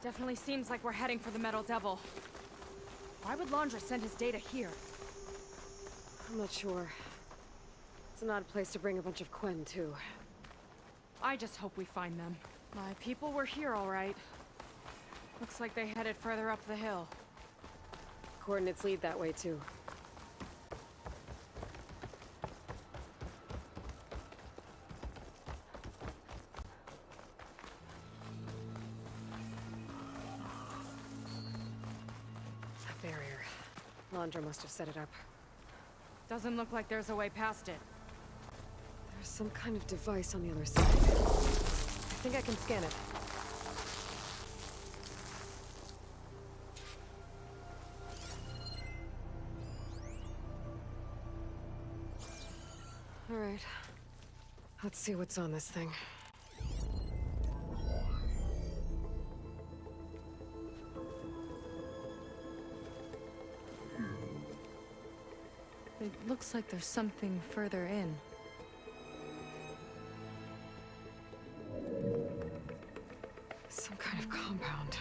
Definitely seems like we're heading for the Metal Devil. Why would لاندار send his data here? I'm not sure. It's an odd place to bring a bunch of Quen, too. I just hope we find them. My people were here all right. Looks like they headed further up the hill. Coordinates lead that way, too. A barrier. لاندار must have set it up. Doesn't look like there's a way past it. There's some kind of device on the other side. I think I can scan it. All right. Let's see what's on this thing. It looks like there's something further in. Some kind of compound.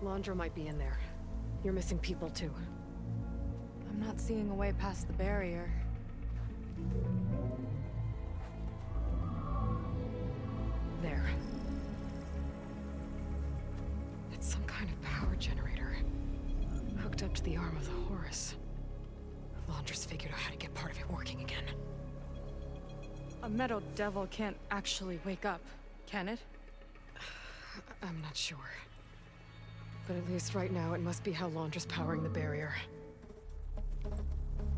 لاندار might be in there. You're missing people, too. I'm not seeing a way past the barrier. There. It's some kind of power generator. Hooked up to the arm of the Horus. Laundar's figured out how to get part of it working again. A Metal Devil can't actually wake up, can it? I'm not sure. But at least right now, it must be how Laundar's powering the barrier.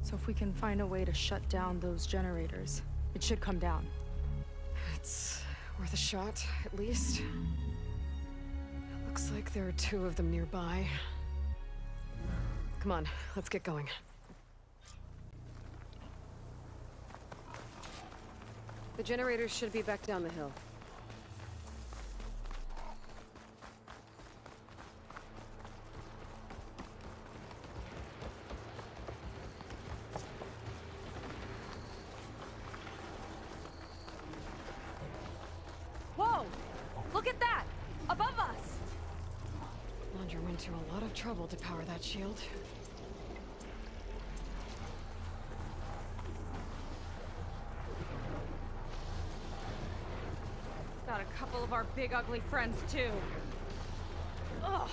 So if we can find a way to shut down those generators, it should come down. It's worth a shot, at least. It looks like there are 2 of them nearby. Come on, let's get going. The generators should be back down the hill. Whoa! Look at that! Above us! لاندار went to a lot of trouble to power that shield. Got a couple of our big ugly friends, too. Ugh!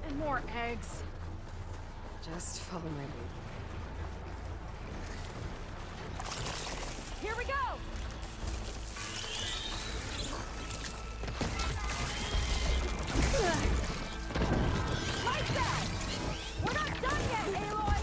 And more eggs. Just follow my lead. Here we go! Like that! We're not done yet, Aloy!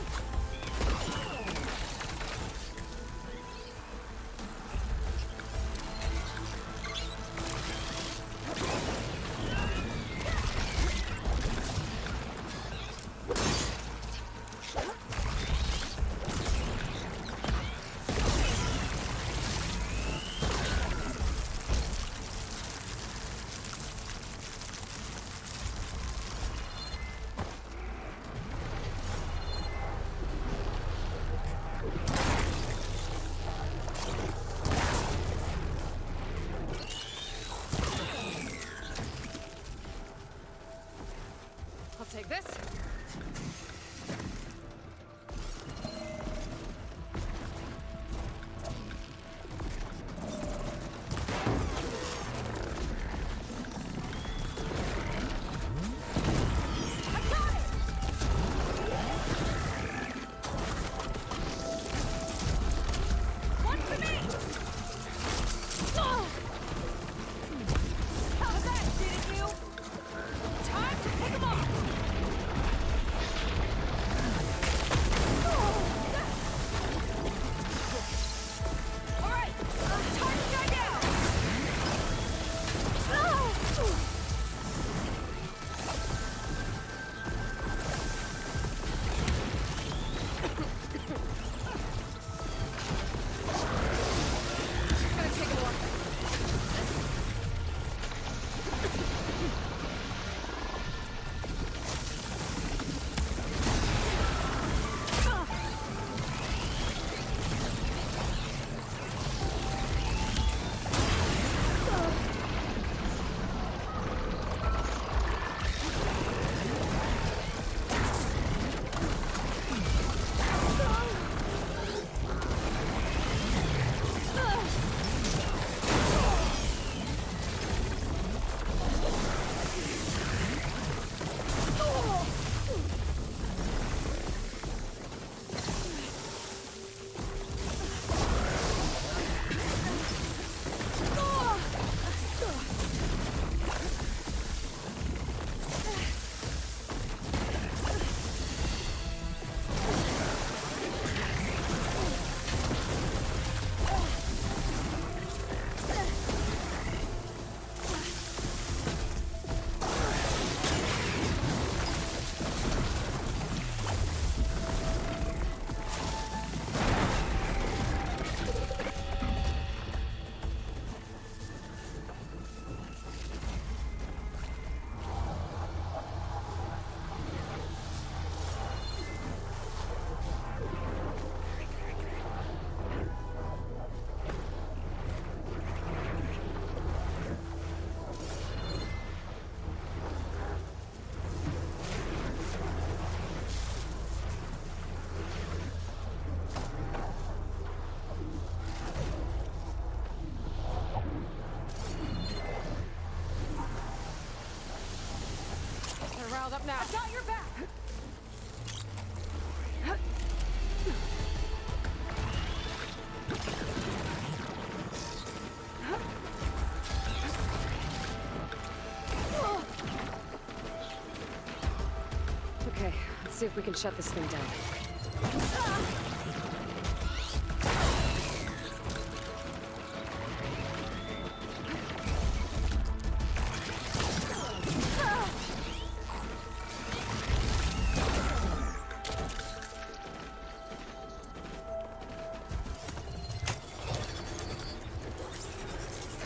now. I've got your back! Okay, let's see if we can shut this thing down.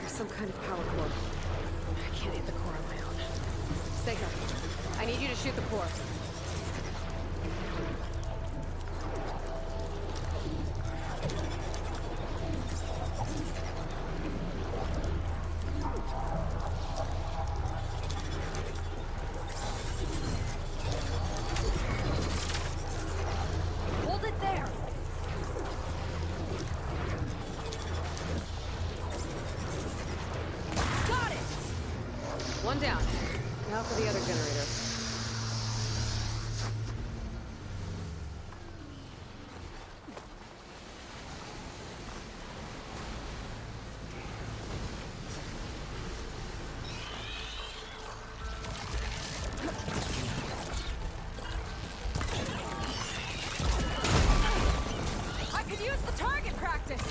There's some kind of power cord. I can't hit the core on my own. Seika, I need you to shoot the core. Hold it there! Got it! One down. Now for the other generator. I could use the target practice!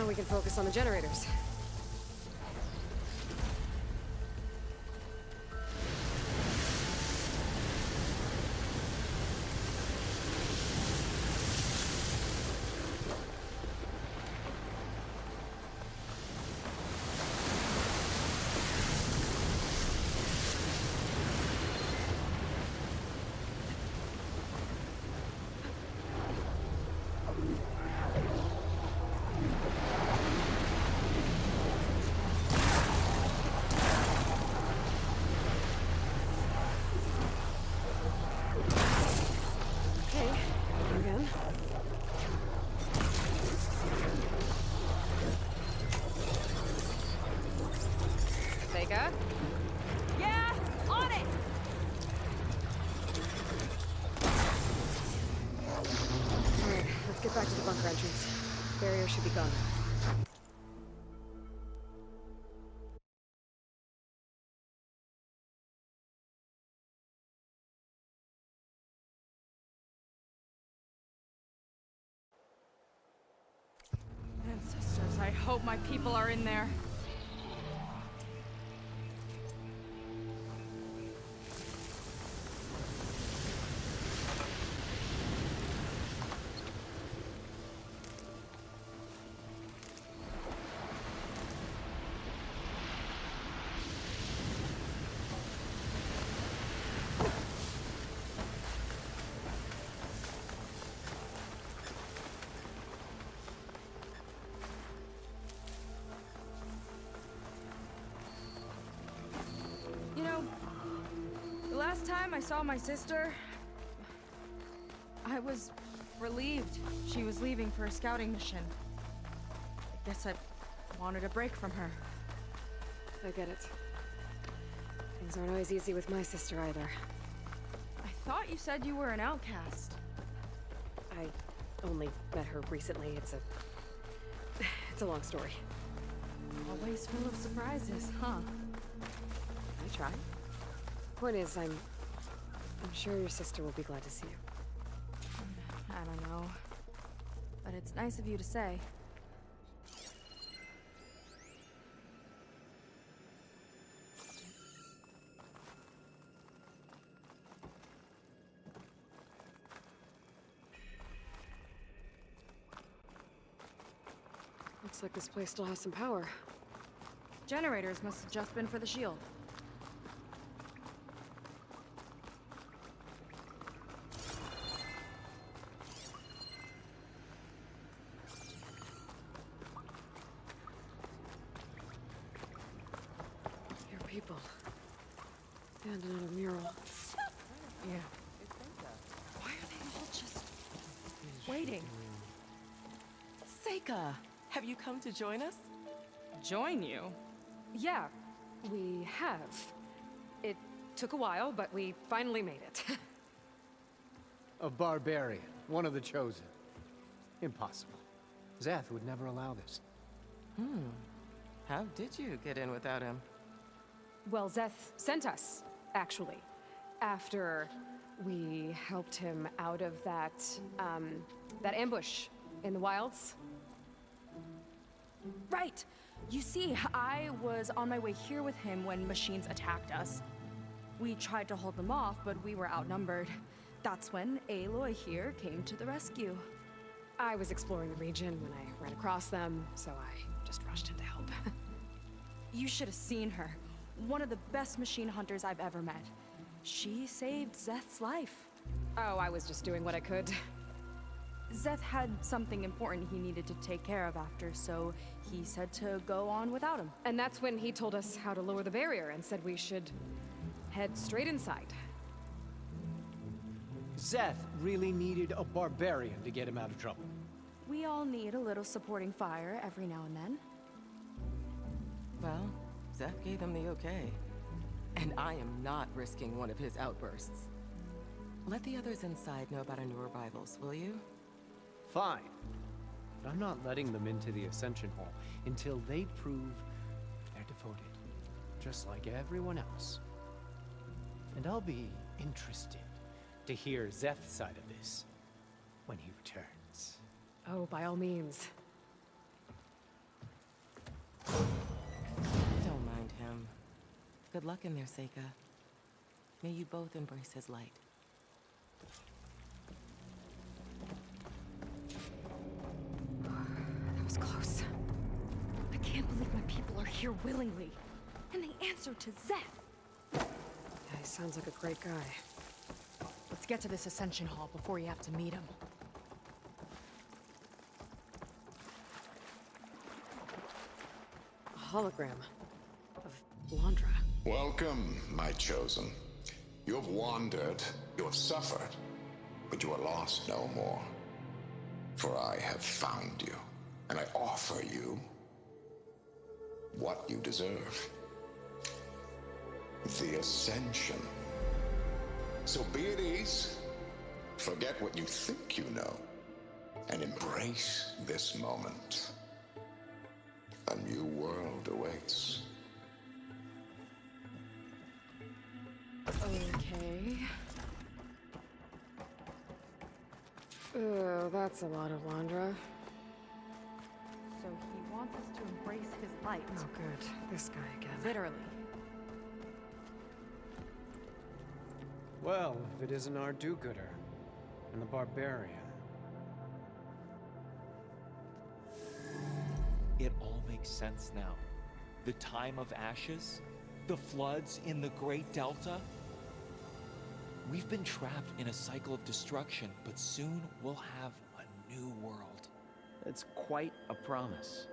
We can focus on the generators. should be gone now. Ancestors, I hope my people are in there. You know, the last time I saw my sister, I was relieved she was leaving for a scouting mission. I guess I wanted a break from her. I get it. Things aren't always easy with my sister either. I thought you said you were an outcast. I only met her recently. It's a long story. Always full of surprises, huh? I try. Point is, I'm sure your sister will be glad to see you. I don't know. But it's nice of you to say. Looks like this place still has some power. Generators must have just been for the shield. Your people. Standing on a mural. Yeah. Why are they all just waiting? Seika, have you come to join us? Join you? Yeah, we have. It took a while, but we finally made it. A barbarian, one of the chosen. Impossible. Zeth would never allow this. How did you get in without him? Well, Zeth sent us, actually. After we helped him out of that ambush in the wilds. Right! You see, I was on my way here with him when machines attacked us. We tried to hold them off, but we were outnumbered. That's when Aloy here came to the rescue. I was exploring the region when I ran across them, so I just rushed in to help. You should have seen her. One of the best machine hunters I've ever met. She saved Zeth's life. Oh, I was just doing what I could. Zeth had something important he needed to take care of after, so he said to go on without him. And that's when he told us how to lower the barrier and said we should head straight inside. Zeth really needed a barbarian to get him out of trouble. We all need a little supporting fire every now and then. Well, Zeth gave them the okay. And I am not risking one of his outbursts. Let the others inside know about our new arrivals, will you? Fine. But I'm not letting them into the Ascension Hall until they prove they're devoted. Just like everyone else. And I'll be interested to hear Zeth's side of this when he returns. Oh, by all means. Don't mind him. Good luck in there, Seika. May you both embrace his light. That was close. I can't believe my people are here willingly. And they answered to Zeth. Yeah, he sounds like a great guy. Let's get to this Ascension Hall before you have to meet him. A hologram of Landra. Welcome, my chosen. You have wandered, you have suffered, but you are lost no more. For I have found you, and I offer you what you deserve. The Ascension. So be at ease. Forget what you think you know. and embrace this moment. A new world awaits. Okay. Oh, that's a lot of Landra. So he wants us to embrace his light. Oh, good. This guy again. Literally. Well, if it isn't our do-gooder and the barbarian. It all makes sense now. The time of ashes, the floods in the Great Delta. We've been trapped in a cycle of destruction, but soon we'll have a new world. It's quite a promise.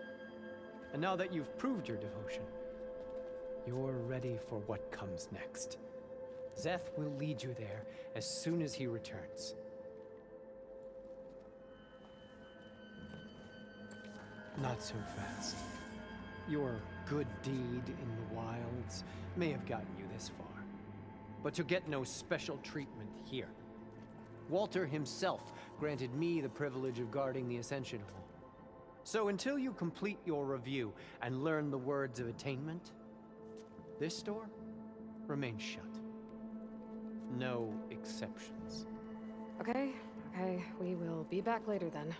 And now that you've proved your devotion, you're ready for what comes next. Szeth will lead you there as soon as he returns. Not so fast. Your good deed in the wilds may have gotten you this far, but you'll get no special treatment here. Walter himself granted me the privilege of guarding the Ascension Hall. So until you complete your review and learn the words of attainment, this door remains shut. No exceptions. Okay, we will be back later then.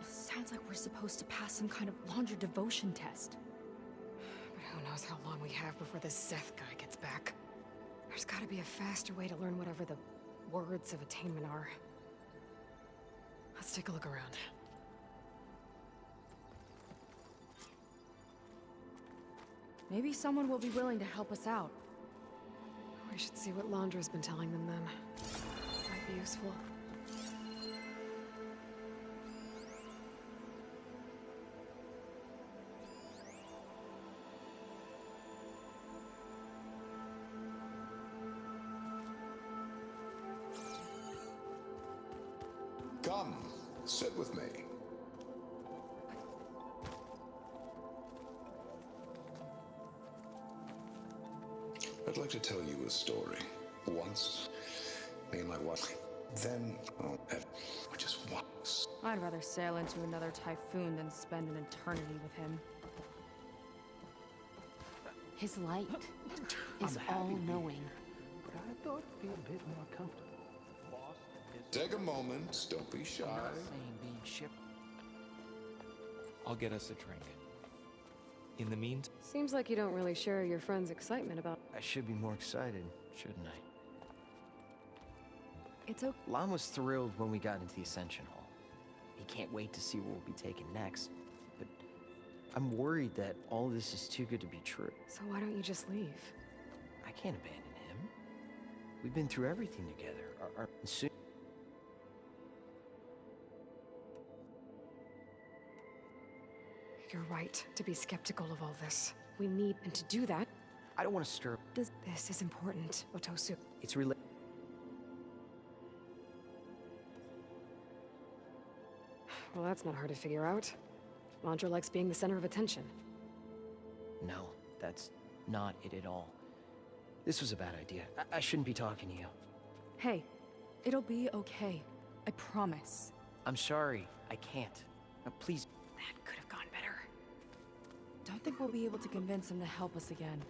Sounds like we're supposed to pass some kind of laundry devotion test. But who knows how long we have before this Szeth guy gets back. There's gotta be a faster way to learn whatever the words of attainment are. Let's take a look around. Maybe someone will be willing to help us out. We should see what Landra's been telling them then. Might be useful. Come, sit with me. I'd like to tell you a story. Once, me and my wife, then, just once. I'd rather sail into another typhoon than spend an eternity with him. His light is all-knowing. But I thought it'd be a bit more comfortable. Take a moment, don't be shy. Being shipped. I'll get us a drink. In the meantime, Seems like you don't really share your friend's excitement about... I should be more excited, shouldn't I? It's okay. Lon was thrilled when we got into the Ascension Hall. He can't wait to see what we'll be taking next. But I'm worried that all this is too good to be true. So why don't you just leave? I can't abandon him. We've been through everything together. Soon. You're right to be skeptical of all this. We need, and to do that, I don't want to stir. this is important, Otosu. It's related. Well, that's not hard to figure out. Landra likes being the center of attention. No, that's not it at all. This was a bad idea. I shouldn't be talking to you. Hey, it'll be okay. I promise. I'm sorry. I can't. Now, please. That could have gone better. Don't think we'll be able to convince him to help us again.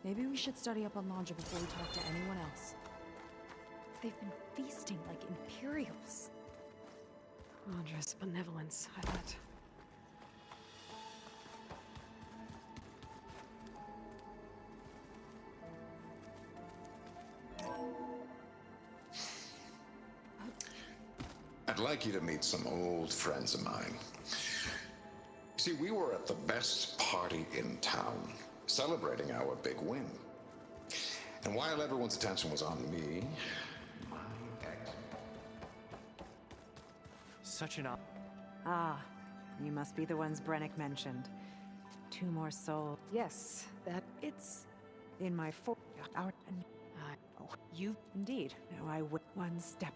Maybe we should study up on Landra before we talk to anyone else. They've been feasting like Imperials. Landra's benevolence, I bet. I'd like you to meet some old friends of mine. See, we were at the best party in town, celebrating our big win. And while everyone's attention was on me, such an Ah, you must be the ones Brennick mentioned. 2 more souls. Yes, that... It's in my hour. Oh, you indeed. No, I went one step.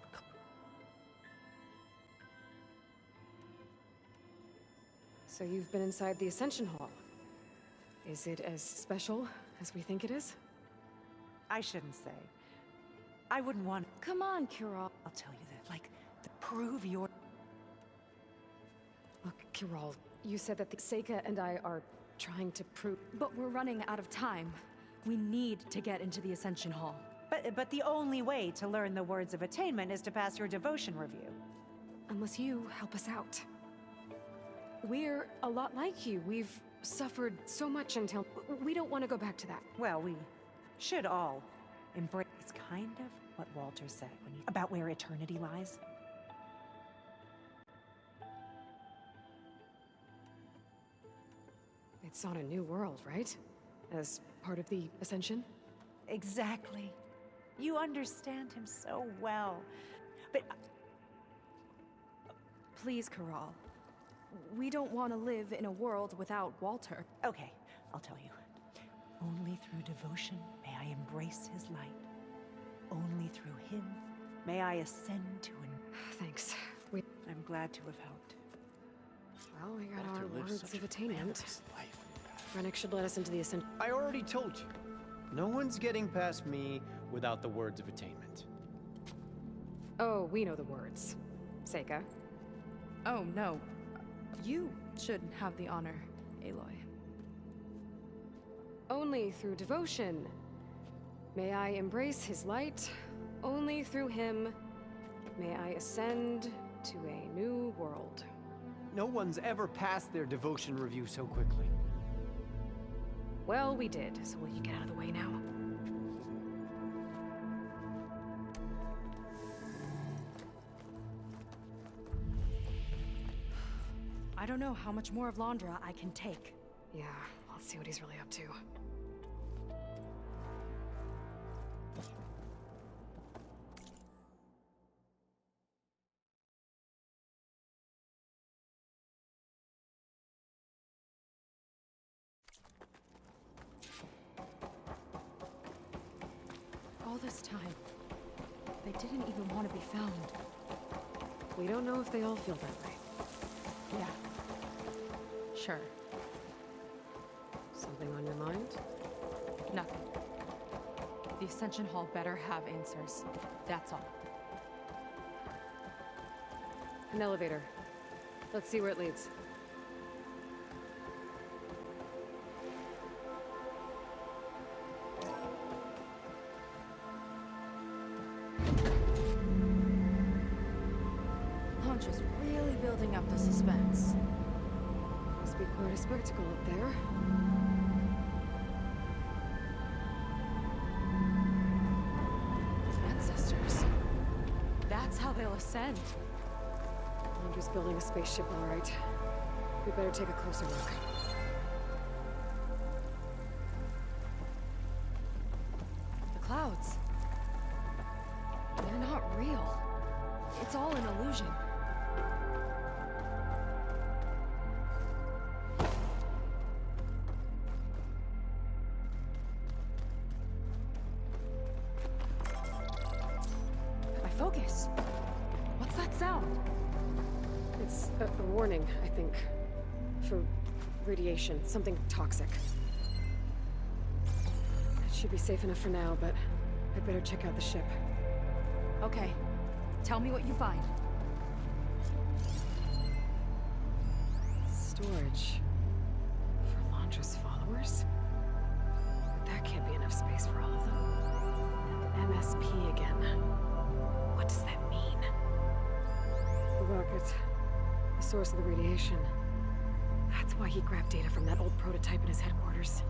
So you've been inside the Ascension Hall. Is it as special as we think it is? I shouldn't say. I wouldn't want... Come on, Kiral. I'll tell you that, like, to prove your... Look, Kiral, you said that the Seika and I are trying to prove... But we're running out of time. We need to get into the Ascension Hall. But the only way to learn the words of attainment is to pass your devotion review. Unless you help us out. We're a lot like you. We've suffered so much until... We don't want to go back to that. Well, we should all embrace... It's kind of what Walter said when he... about where eternity lies. It's on a new world, right? As part of the Ascension? Exactly. You understand him so well. But... Please, Kiral. We don't want to live in a world without Walter. Okay, I'll tell you. Only through devotion may I embrace his light. Only through him may I ascend to an... Thanks. I'm glad to have helped. Well, we got Walter our lived words such of a attainment. glamorous life in the past. Rennick should let us into the Ascension. I already told you. No one's getting past me without the words of attainment. Oh, we know the words. Seika. Oh, no. You should have the honor, Aloy. Only through devotion may I embrace his light. Only through him may I ascend to a new world. No one's ever passed their devotion review so quickly. Well, we did, so will you get out of the way now? I don't know how much more of Laundra I can take. Yeah, let's see what he's really up to. All this time, they didn't even want to be found. We don't know if they all feel that way. Yeah. Sure. Something on your mind? Nothing. The Ascension Hall better have answers. That's all. An elevator. Let's see where it leads. Laundra's really building up the suspense. Must be quite a spectacle up there. Ancestors. That's how they'll ascend. I'm just building a spaceship, all right. We better take a closer look. The clouds. They're not real. It's all an illusion. My focus. What's that sound? It's a warning, I think. For radiation, something toxic. It should be safe enough for now, but I'd better check out the ship. Okay. Tell me what you find. Storage. For Laundra's followers? But that can't be enough space for all of them. And MSP again. What does that mean? The rocket. The source of the radiation. That's why he grabbed data from that old prototype in his headquarters.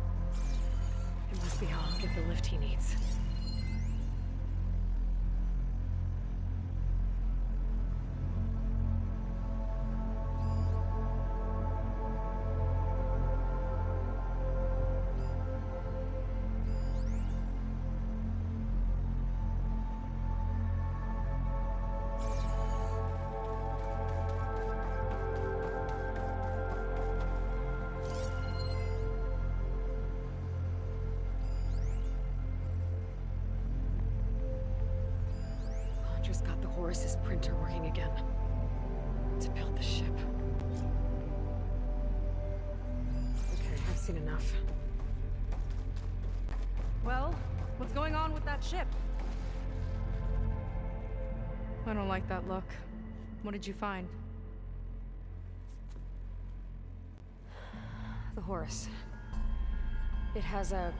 It must be how I'll get the lift he needs. Got the Horus's printer working again. To build the ship. seen enough. Well, what's going on with that ship? I don't like that look. What did you find? The Horus. It has a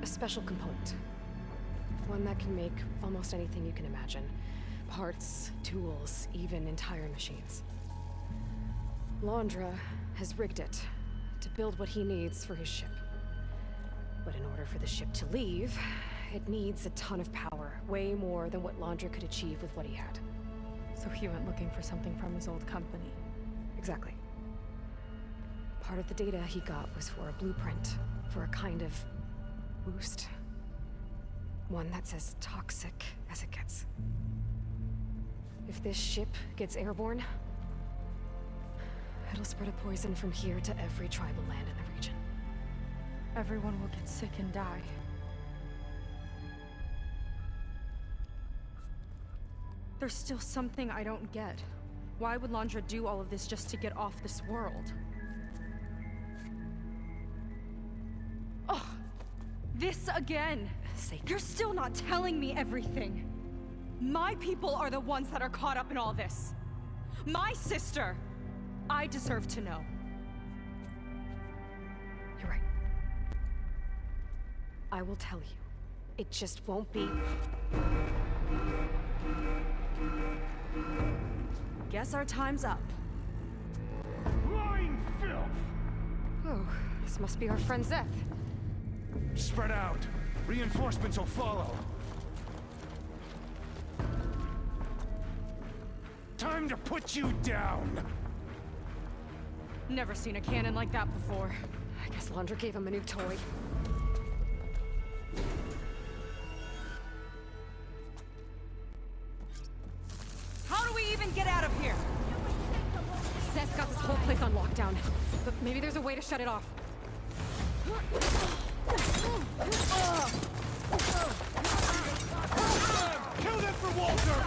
special component. One that can make almost anything you can imagine. Parts, tools, even entire machines. لاندار has rigged it to build what he needs for his ship. But in order for the ship to leave, it needs a ton of power, way more than what لاندار could achieve with what he had. So he went looking for something from his old company. Exactly. Part of the data he got was for a blueprint, for a kind of boost. One that's as toxic as it gets. If this ship gets airborne, it'll spread a poison from here to every tribal land in the region. Everyone will get sick and die. There's still something I don't get. Why would لاندار do all of this just to get off this world? Oh, this again! You're still not telling me everything. My people are the ones that are caught up in all this. My sister! I deserve to know. You're right. I will tell you. It just won't be... Guess our time's up. Lying filth! Oh, this must be our friend Zeth. Spread out. Reinforcements will follow. Time to put you down! Never seen a cannon like that before. I guess لاندار gave him a new toy. How do we even get out of here? Zeth's got this whole place on lockdown, but maybe there's a way to shut it off. Kill them for Walter!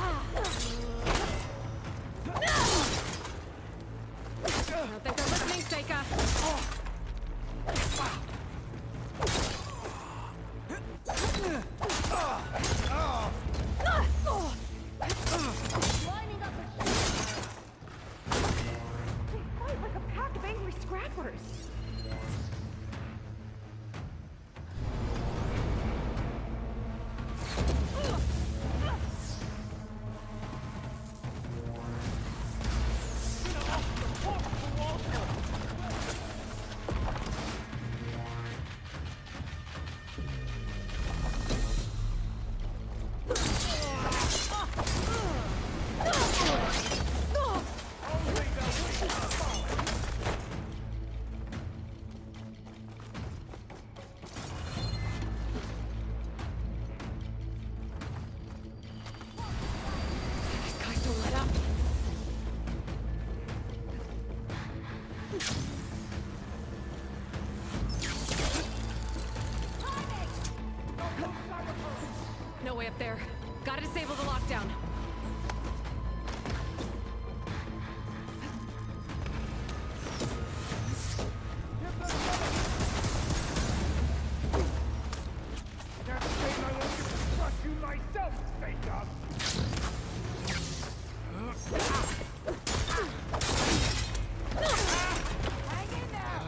I don't think they're listening, Seika. Lining up a ship. They fight like a pack of angry scrappers. No way up there. Gotta disable the lockdown. That's the I won't trust you myself, Jacob! Hang in there.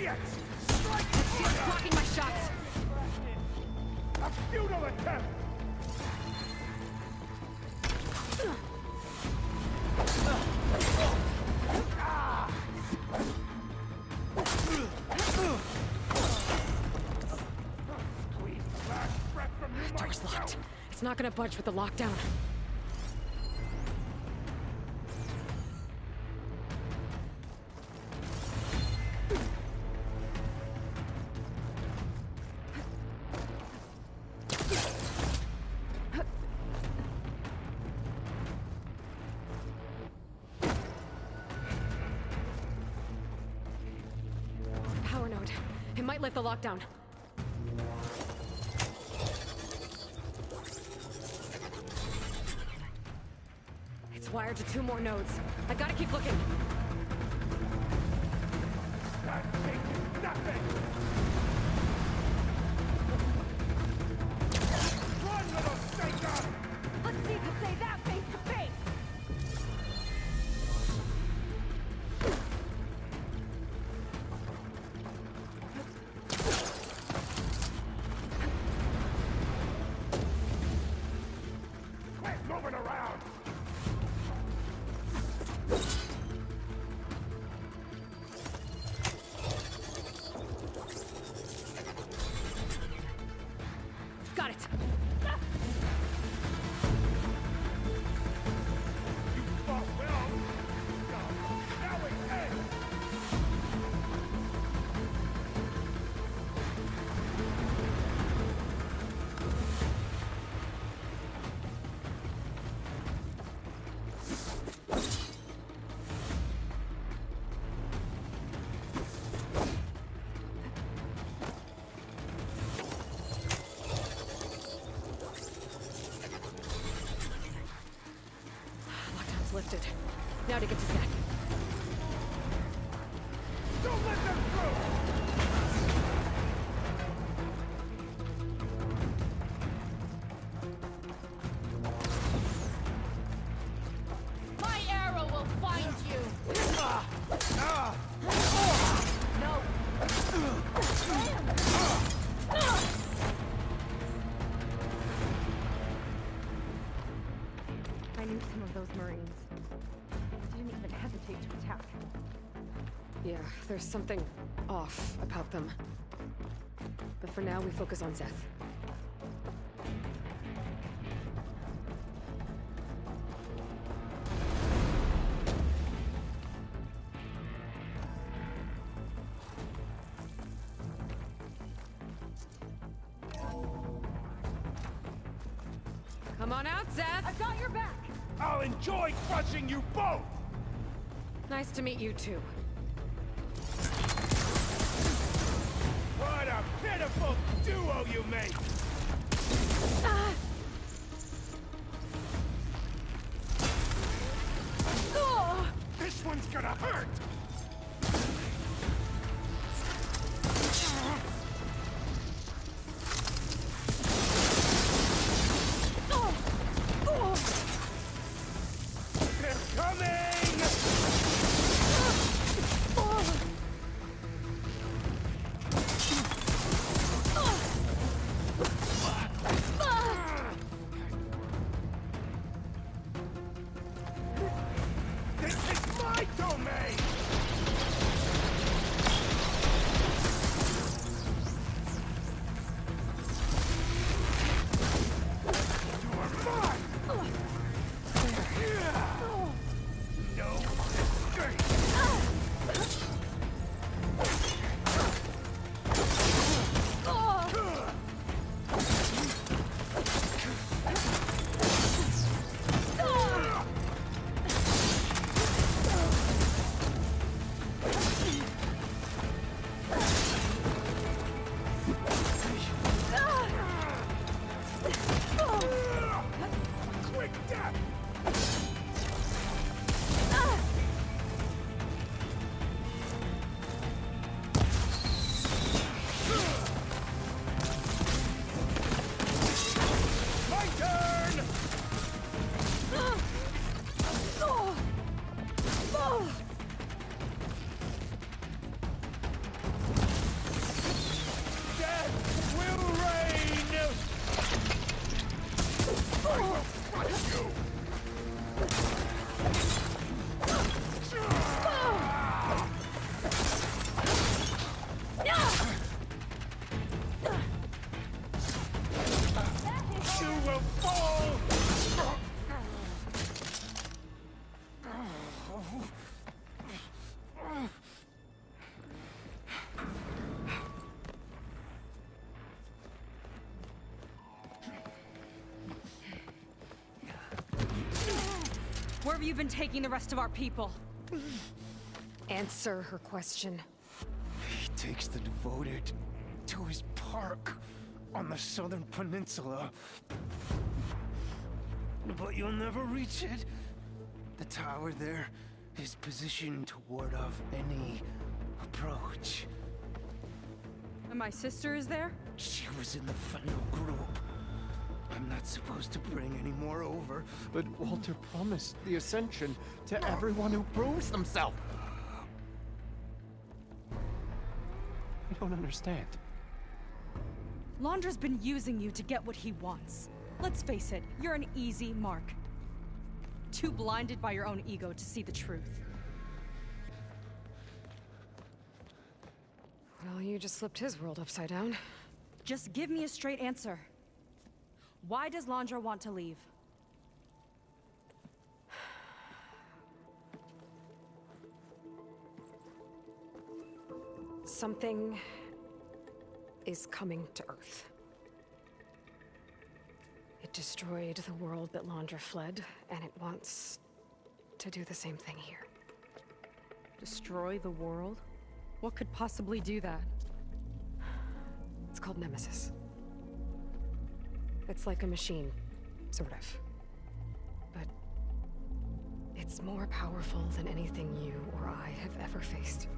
Idiots! Strike She's blocking my shots! A futile attempt! Squeeze the last breath from you Door's myself. locked. It's not gonna budge with the lockdown. Power node. It might lift the lockdown. It's wired to 2 more nodes. I gotta keep looking. That changes nothing! Run, little stinker! Let's see if you say that face to face! Quit moving around! Got it. You fought well! Now it ends! Lockdown's lifted. Now to get to Zach. Don't let them through! My arrow will find you! No! I knew some of those Marines. Didn't even hesitate to attack. Yeah, there's something off about them. But for now, we focus on Zeth. Come on out, Zeth! I've got your back! I'll enjoy crushing you both! Nice to meet you, too. What a pitiful duo you make! This one's gonna hurt! They're coming! have you been taking the rest of our people? Answer her question. He takes the devoted to his park on the southern peninsula. But you'll never reach it. The tower there is positioned to ward off any approach. And my sister is there? She was in the final group. I'm not supposed to bring any more over. But Walter promised the Ascension to everyone who proves themselves. I don't understand. Londra's been using you to get what he wants. Let's face it, you're an easy mark. Too blinded by your own ego to see the truth. Well, you just flipped his world upside down. Just give me a straight answer. Why does Landra want to leave? Something is coming to Earth. It destroyed the world that Landra fled, and it wants to do the same thing here. Destroy the world? What could possibly do that? It's called Nemesis. It's like a machine, sort of. But it's more powerful than anything you or I have ever faced.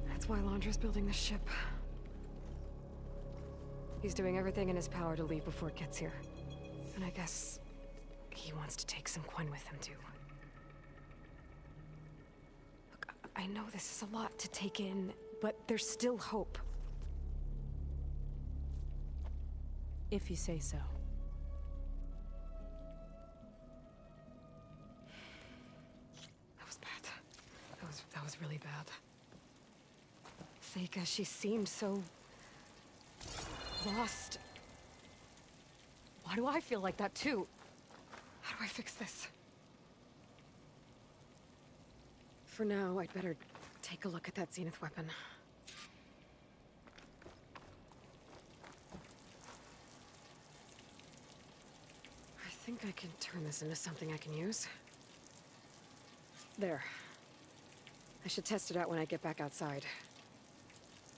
That's why Londra's building this ship. He's doing everything in his power to leave before it gets here. And I guess he wants to take some Quen with him, too. Look, I know this is a lot to take in, but there's still hope. If you say so. That was bad. That was really bad. Seika, she seemed so lost. Why do I feel like that too? How do I fix this? For now, I'd better take a look at that Zenith weapon. I think I can turn this into something I can use. There. I should test it out when I get back outside.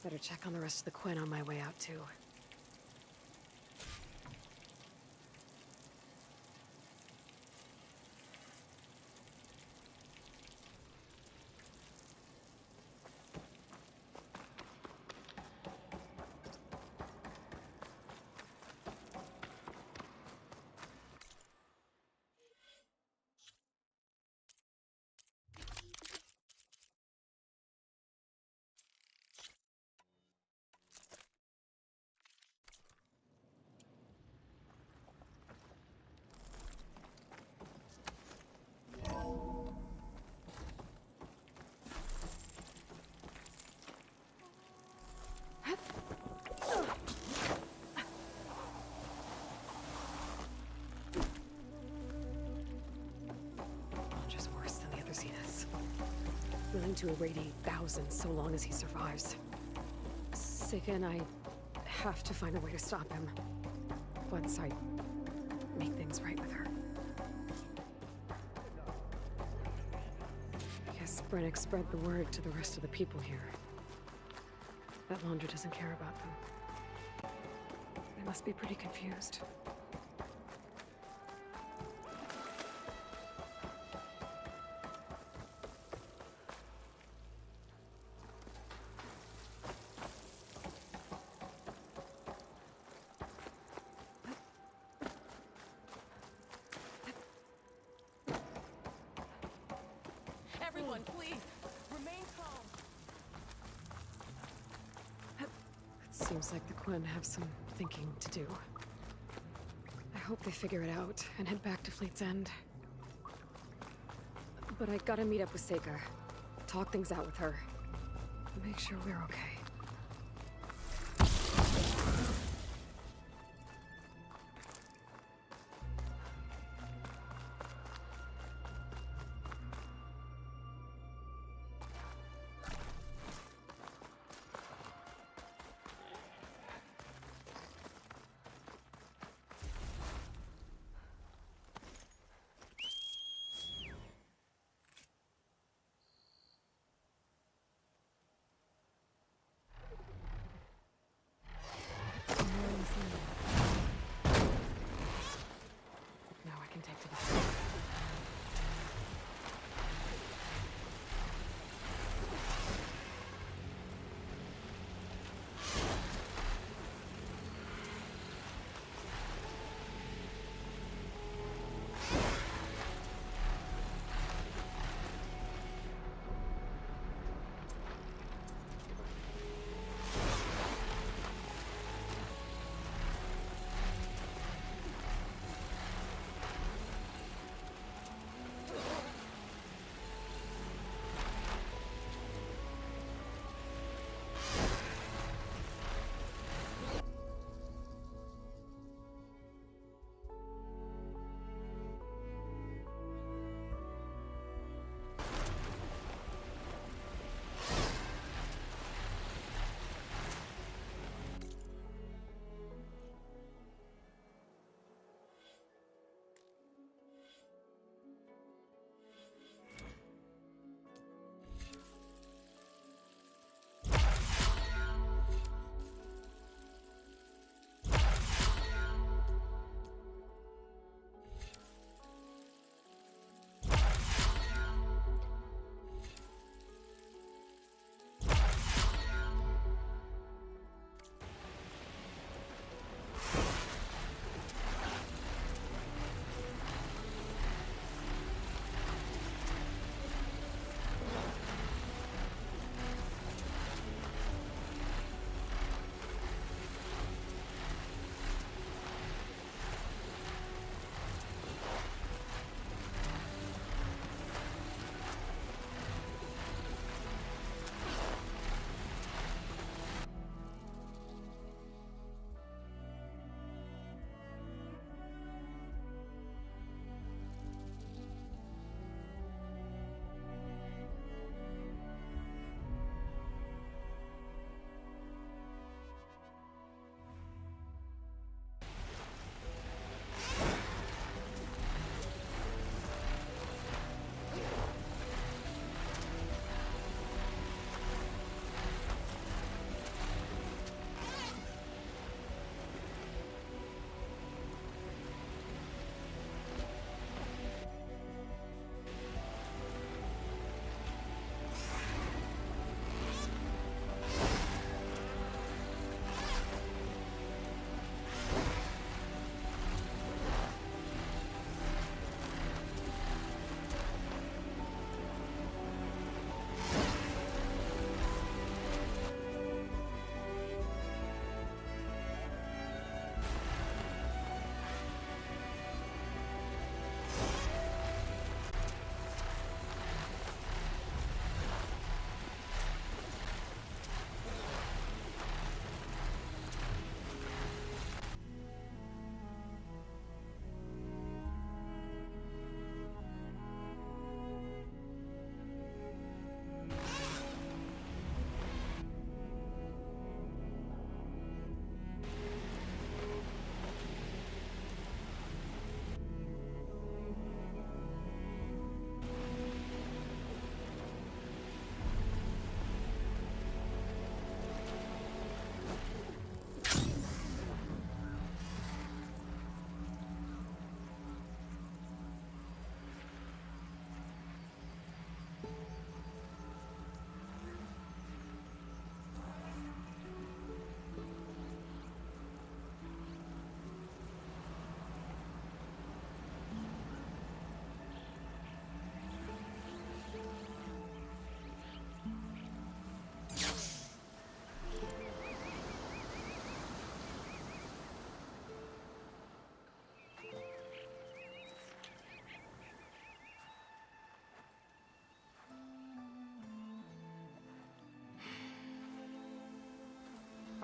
Better check on the rest of the Quen on my way out, too. Willing to irradiate thousands so long as he survives. Seika and I have to find a way to stop him. Once I make things right with her. I guess Brennick spread the word to the rest of the people here. That Landra doesn't care about them. They must be pretty confused. Everyone, please, remain calm. It seems like the Quen have some thinking to do. I hope they figure it out and head back to Fleet's End. But I gotta meet up with Seika, talk things out with her, and make sure we're okay.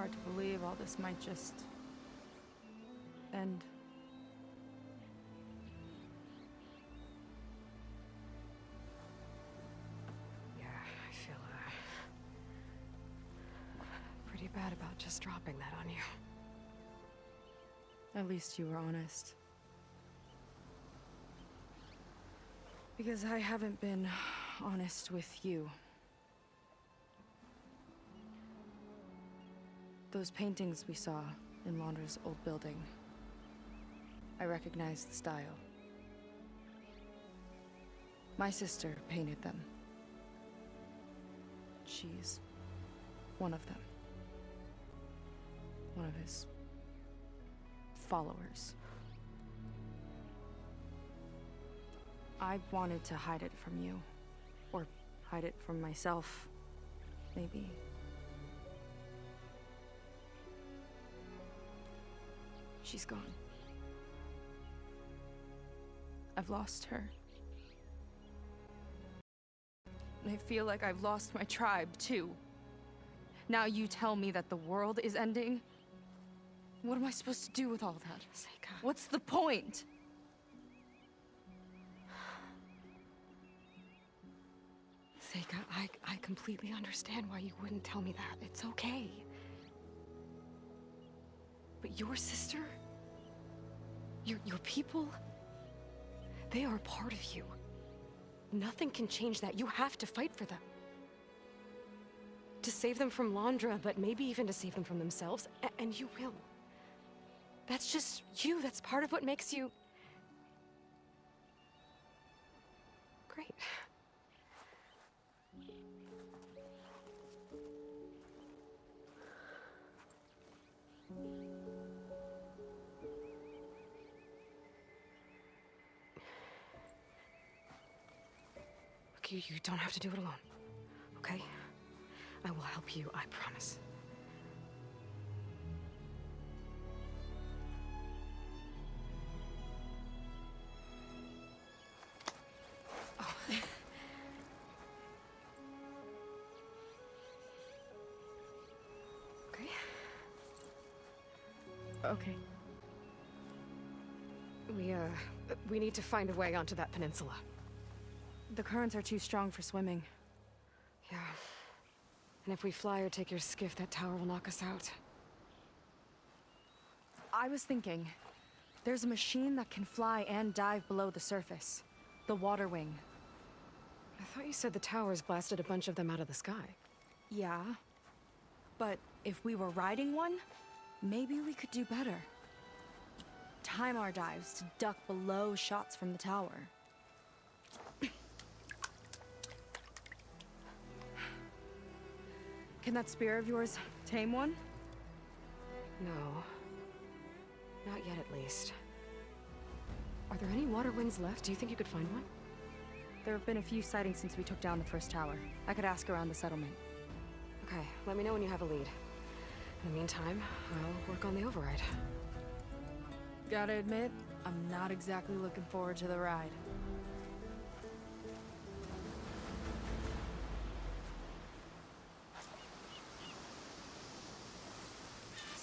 hard to believe all this might just end. Yeah, I feel pretty bad about just dropping that on you. At least you were honest. Because I haven't been honest with you. Those paintings we saw in Laundar's old building, I recognize the style. My sister painted them. She's one of them. One of his followers. I wanted to hide it from you. Or hide it from myself, maybe. She's gone. I've lost her. And I feel like I've lost my tribe, too. Now you tell me that the world is ending? What am I supposed to do with all that? Seika. What's the point? Seika, I completely understand why you wouldn't tell me that. It's okay. But your sister? Your people? They are part of you. Nothing can change that. You have to fight for them. To save them from Landra, but maybe even to save them from themselves. And you will. That's just you. That's part of what makes you... great. Look, you don't have to do it alone, okay? I will help you, I promise. Oh. Okay. Okay. We need to find a way onto that peninsula. The currents are too strong for swimming. Yeah. And if we fly or take your skiff, that tower will knock us out. I was thinking, there's a machine that can fly and dive below the surface. The water wing. I thought you said the towers blasted a bunch of them out of the sky. Yeah. But if we were riding one, maybe we could do better. Time our dives to duck below shots from the tower. Can that spear of yours tame one? No. Not yet, at least. Are there any water wings left? Do you think you could find one? There have been a few sightings since we took down the first tower. I could ask around the settlement. Okay, let me know when you have a lead. In the meantime, I'll work on the override. Gotta admit, I'm not exactly looking forward to the ride.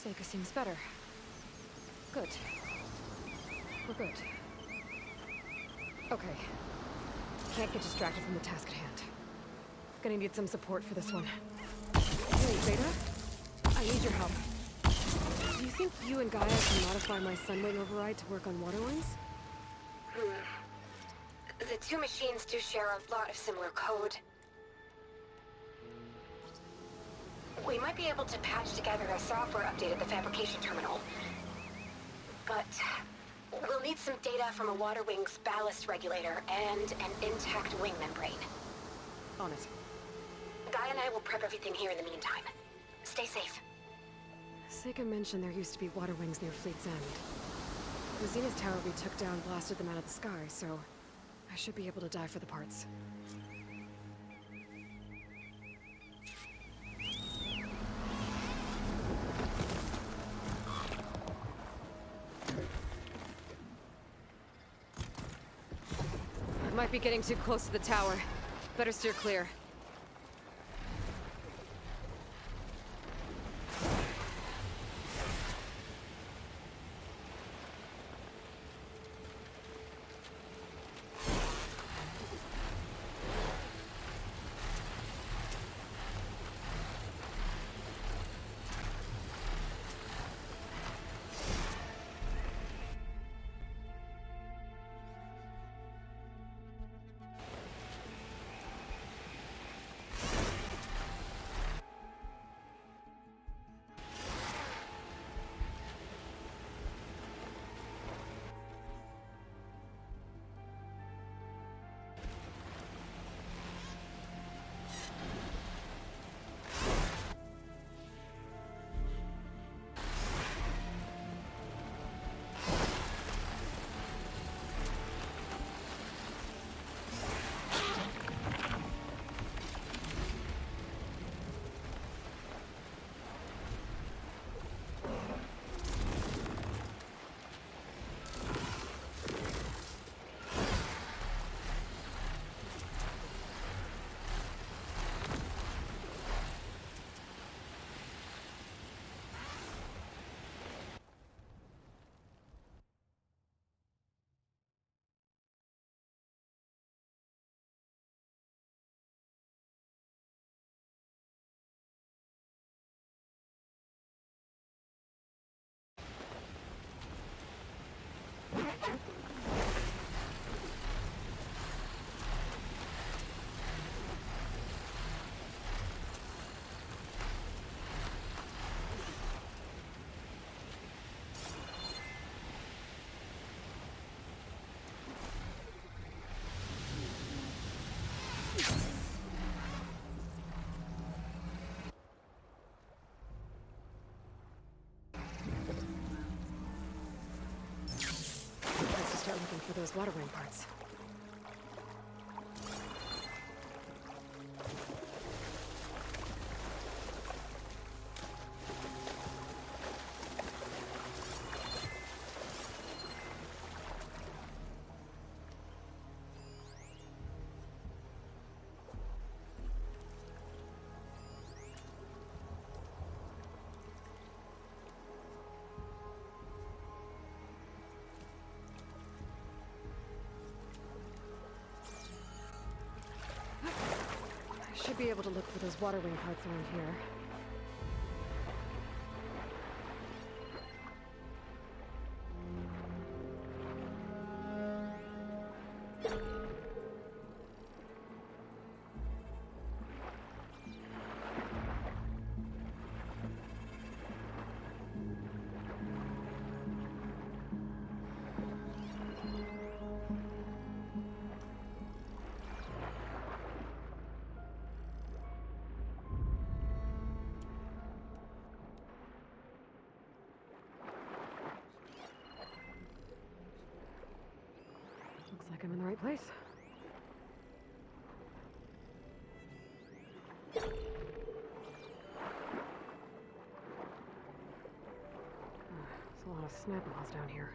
Seika seems better. Good. We're good. Okay. Can't get distracted from the task at hand. Gonna need some support for this one. Hey, Beta? I need your help. Do you think you and Gaia can modify my Sunwing override to work on water wings? The two machines do share a lot of similar code. We might be able to patch together a software update at the fabrication terminal. But we'll need some data from a water wing's ballast regulator and an intact wing membrane. On it. Gaia and I will prep everything here in the meantime. Stay safe. Seika mentioned there used to be water wings near Fleet's End. The Zenith tower we took down blasted them out of the sky, so I should be able to dive for the parts. Might be getting too close to the tower. Better steer clear. those water wing parts. I should be able to look for those water wing parts around here. Looks like I'm in the right place. There's a lot of snap laws down here.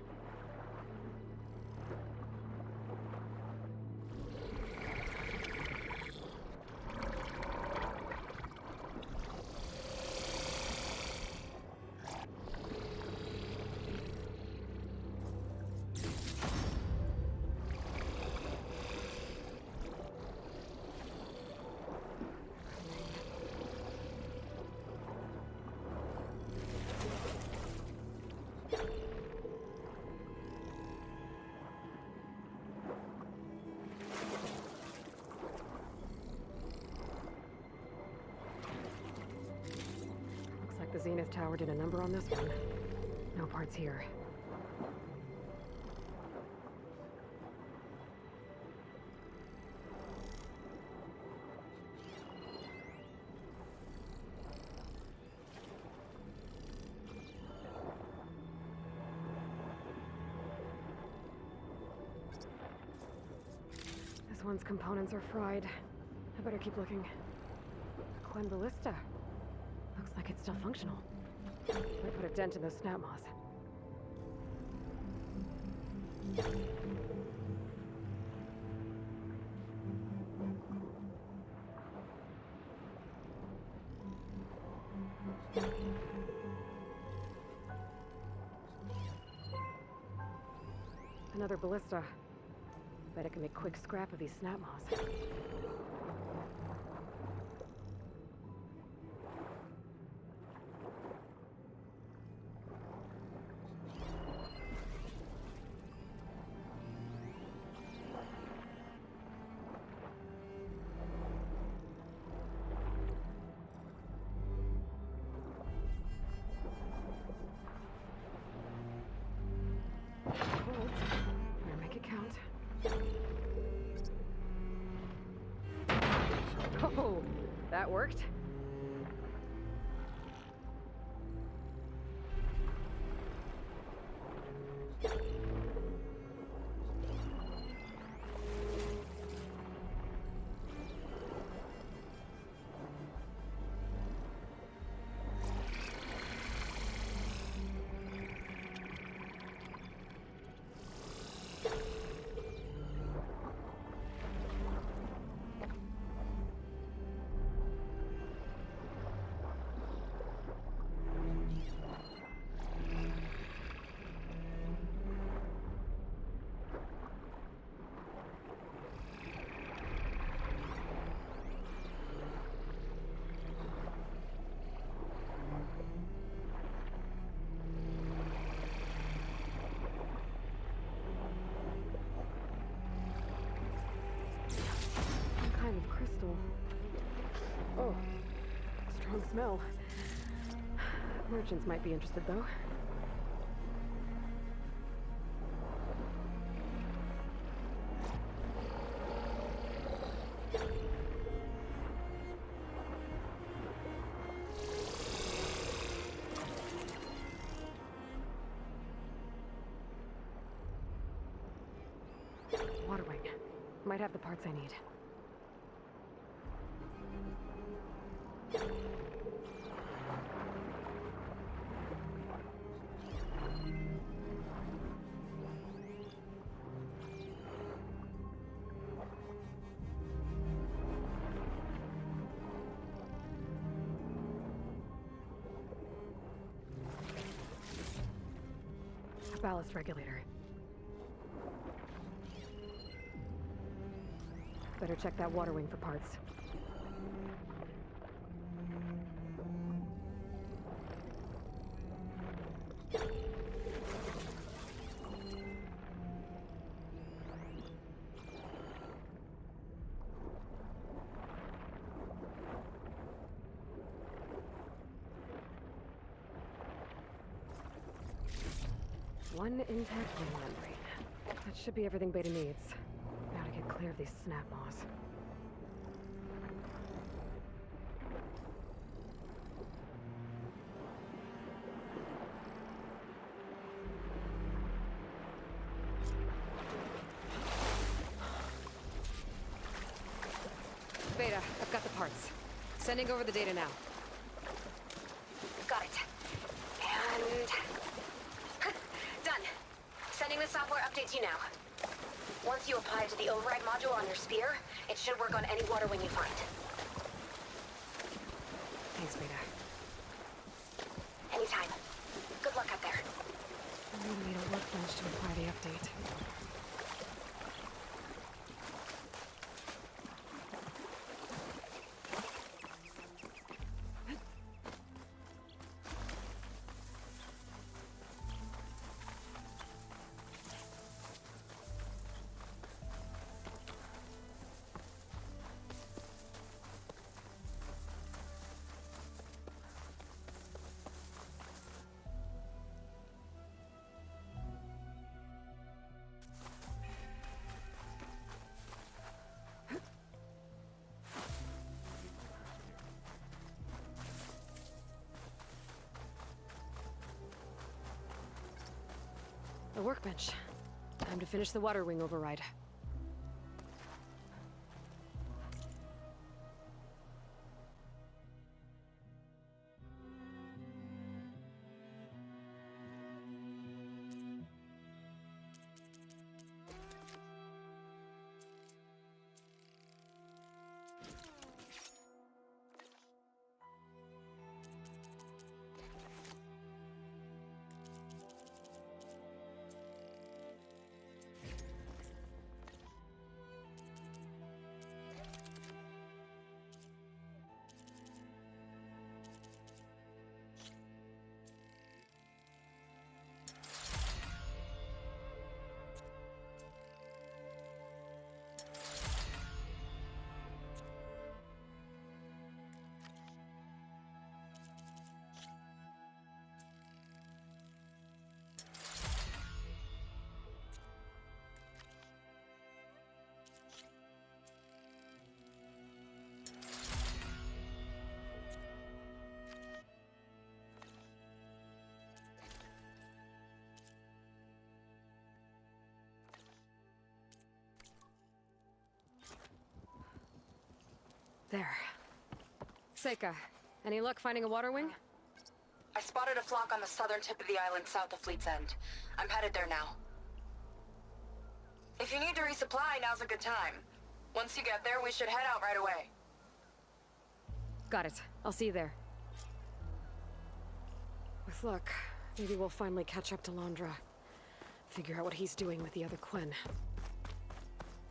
The Zenith Tower did a number on this one. No parts here. This one's components are fried. I better keep looking. Quen Ballista. Looks like it's still functional. Might put a dent in those snap moths. Another ballista. Bet I can make quick scrap of these snap moths. Oh, that worked. Crystal. Oh, strong smell. Merchants might be interested, though. Might have the parts I need. A ballast regulator. Better check that water wing for parts. One intact wing membrane. That should be everything Beta needs. Now to get clear of these snap maws. Beta, I've got the parts. Sending over the data now. Got it. And... done. Sending the software update to you now. Once you apply it to the override module on your spear, it should work on any water wing you find. Thanks, Beta. Anytime. Good luck out there. I really need a workbench to apply the update. A workbench. Time to finish the water wing override. There. Seika, any luck finding a water wing? I spotted a flock on the southern tip of the island south of Fleet's End. I'm headed there now. If you need to resupply, now's a good time. Once you get there, we should head out right away. Got it. I'll see you there. With luck, maybe we'll finally catch up to لاندار. Figure out what he's doing with the other Quen.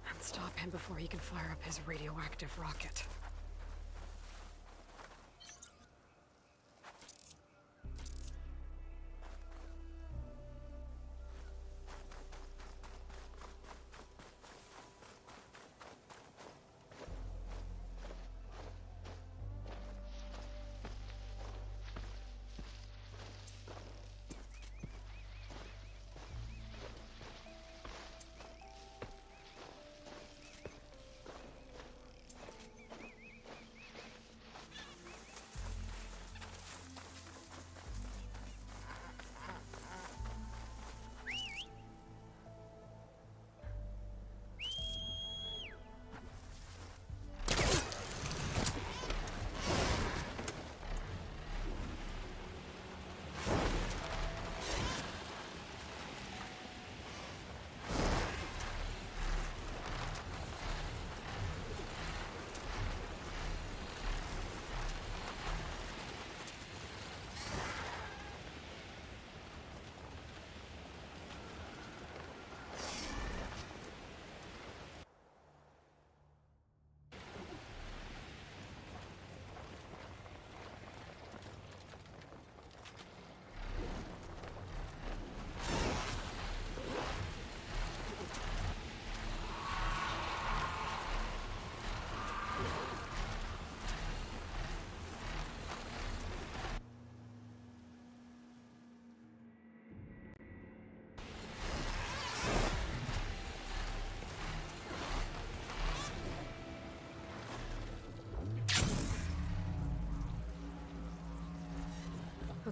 And stop him before he can fire up his radioactive rocket.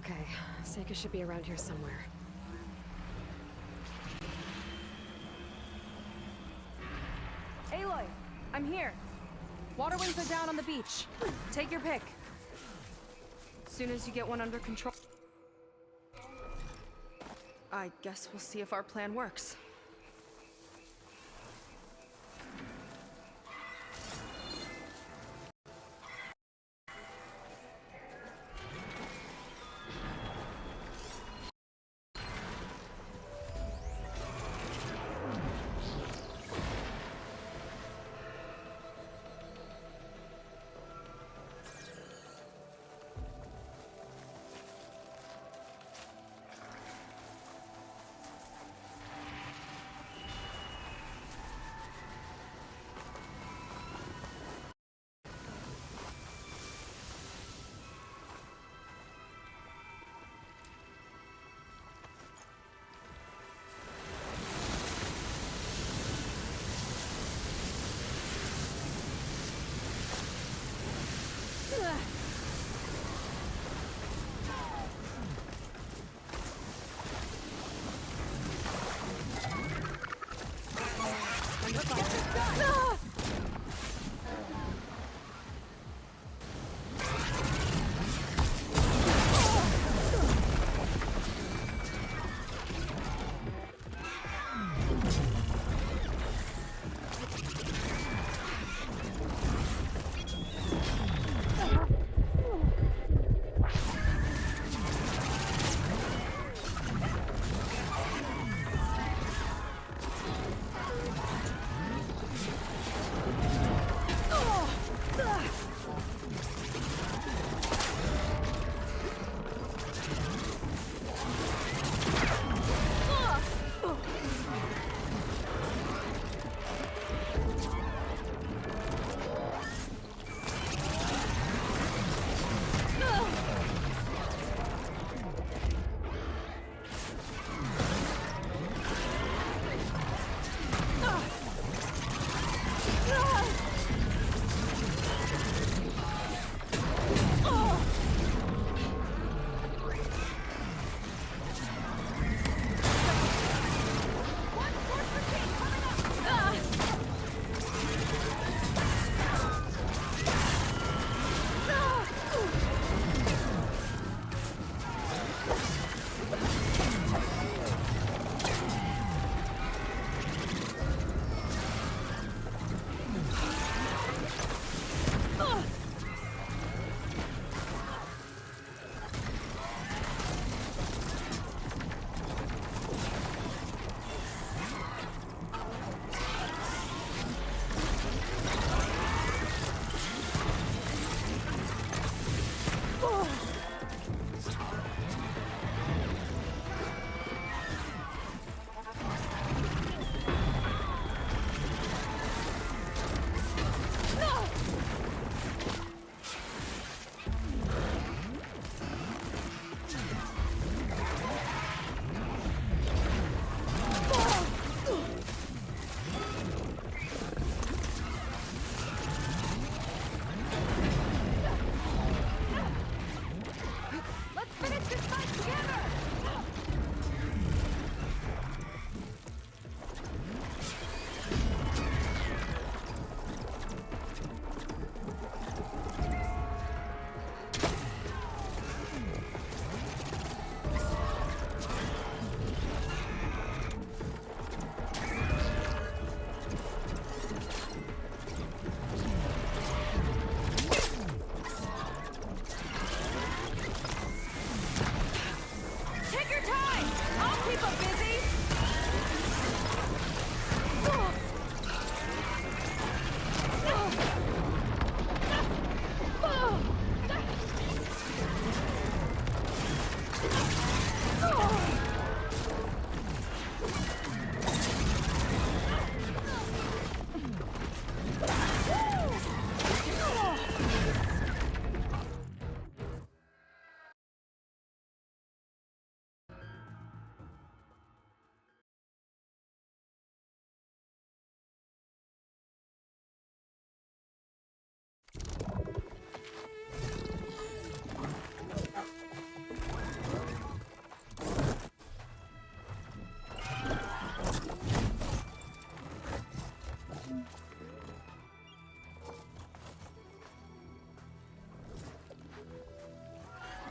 Okay, Seika should be around here somewhere. Aloy, I'm here. Water wings are down on the beach. Take your pick. As soon as you get one under control, I guess we'll see if our plan works.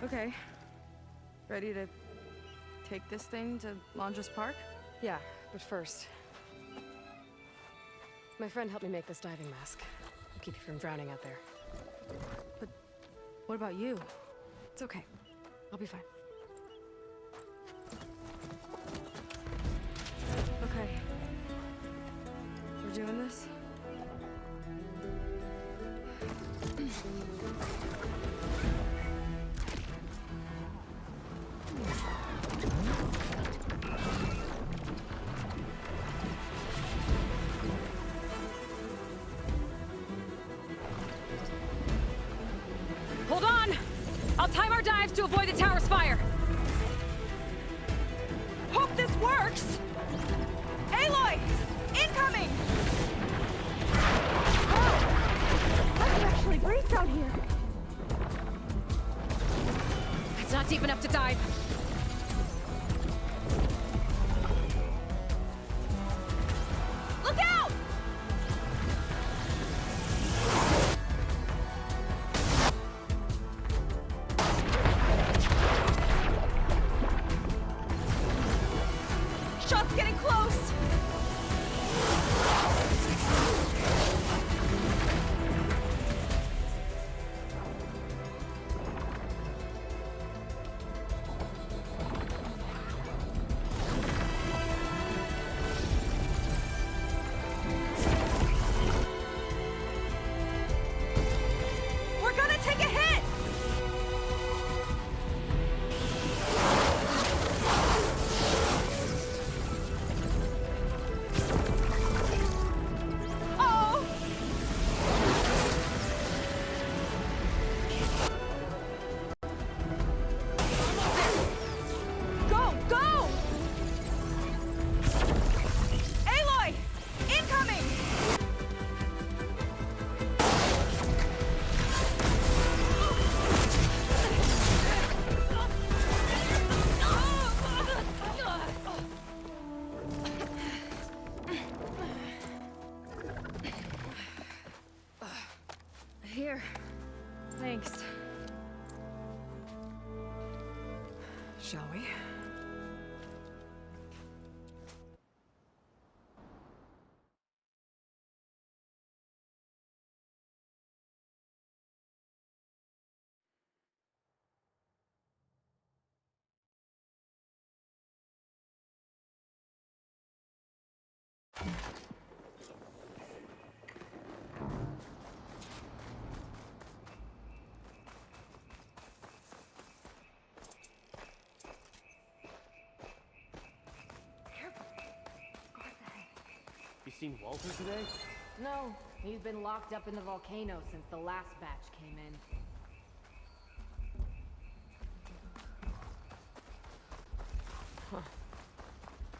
Okay. Ready to take this thing to Laundress Park? Yeah, but first... My friend helped me make this diving mask. It'll keep you from drowning out there. But what about you? It's okay. I'll be fine. Okay. We're doing this? Hold on! I'll time our dives to avoid the tower's fire! Hope this works! Aloy! Incoming! Oh! I can actually breathe down here! It's not deep enough to dive. Look out! Shot's getting close! We're gonna take a hit! Oh! Go! Go! Aloy! Incoming! Here. Thanks. Shall we? You seen Walter today? No, he's been locked up in the volcano since the last batch came in.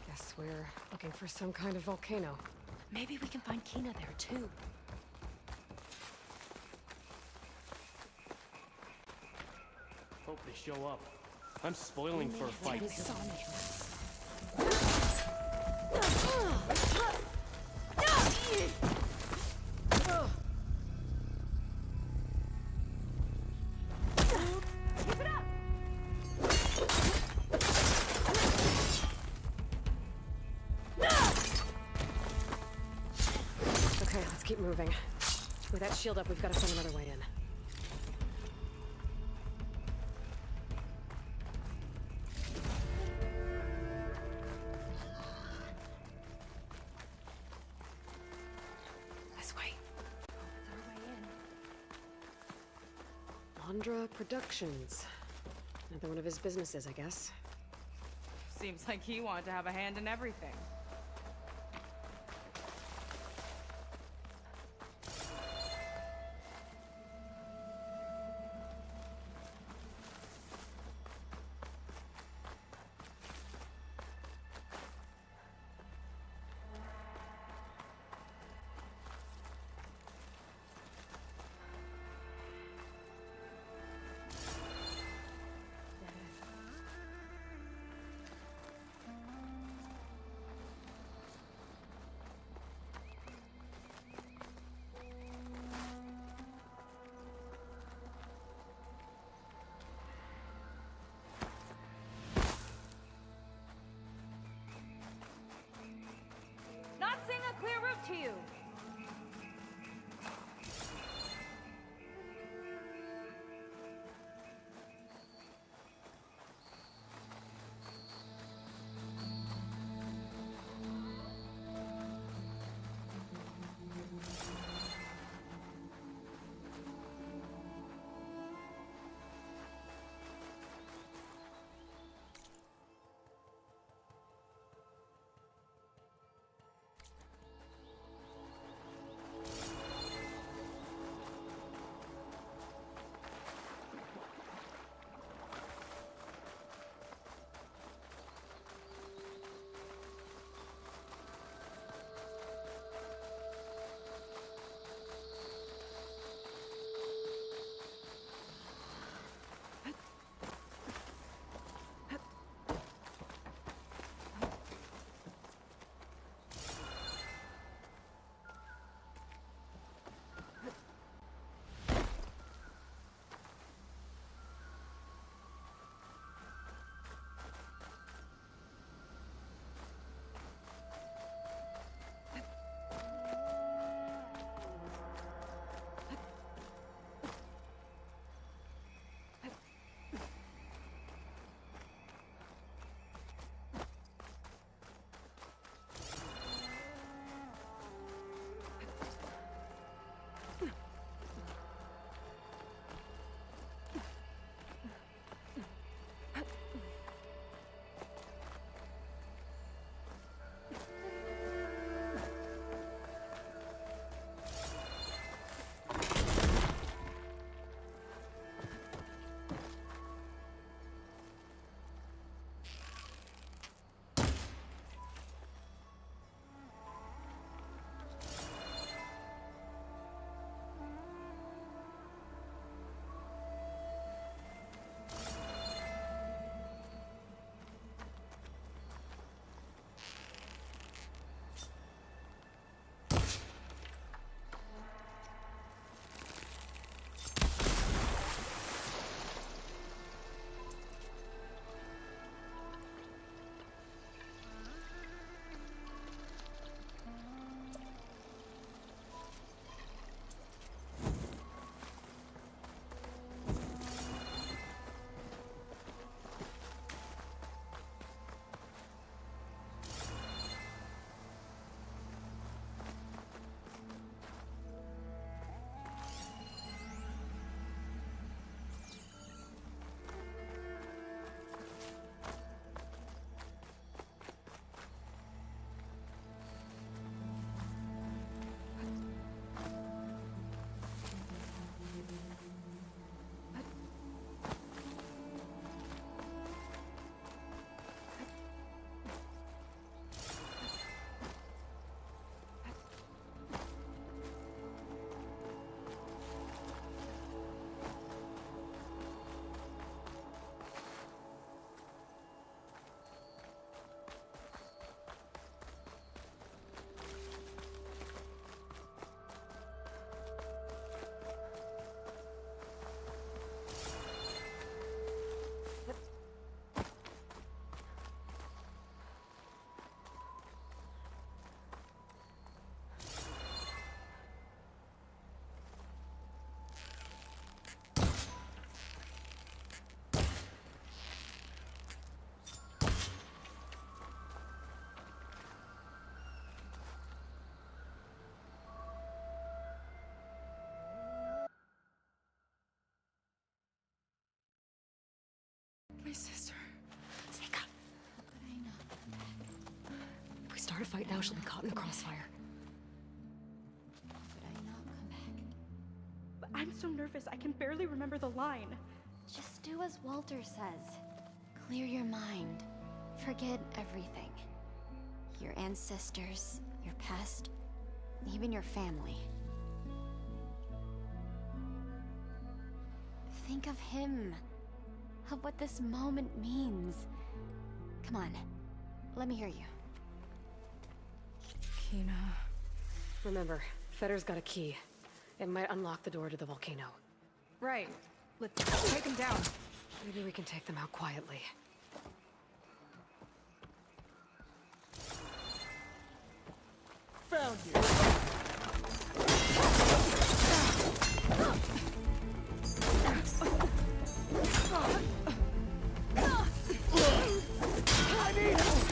Guess we're looking for some kind of volcano. Maybe we can find Kina there too. Hope they show up. I'm spoiling for a fight. They saw me. Okay, let's keep moving. With that shield up, we've got to find another way in. This way. Laundra Productions. Another one of his businesses, I guess. Seems like he wanted to have a hand in everything. to you. My sister. Zika. How could I not come back? If we start a fight now, she'll be caught in the crossfire. Could I not come back? But I'm so nervous, I can barely remember the line. Just do as Walter says. Clear your mind. Forget everything. Your ancestors, your past, even your family. Think of him. Of what this moment means. Come on, let me hear you. Kina. Remember, Fetter's got a key. It might unlock the door to the volcano. Right. Let's take him down. Maybe we can take them out quietly. found you. I need help.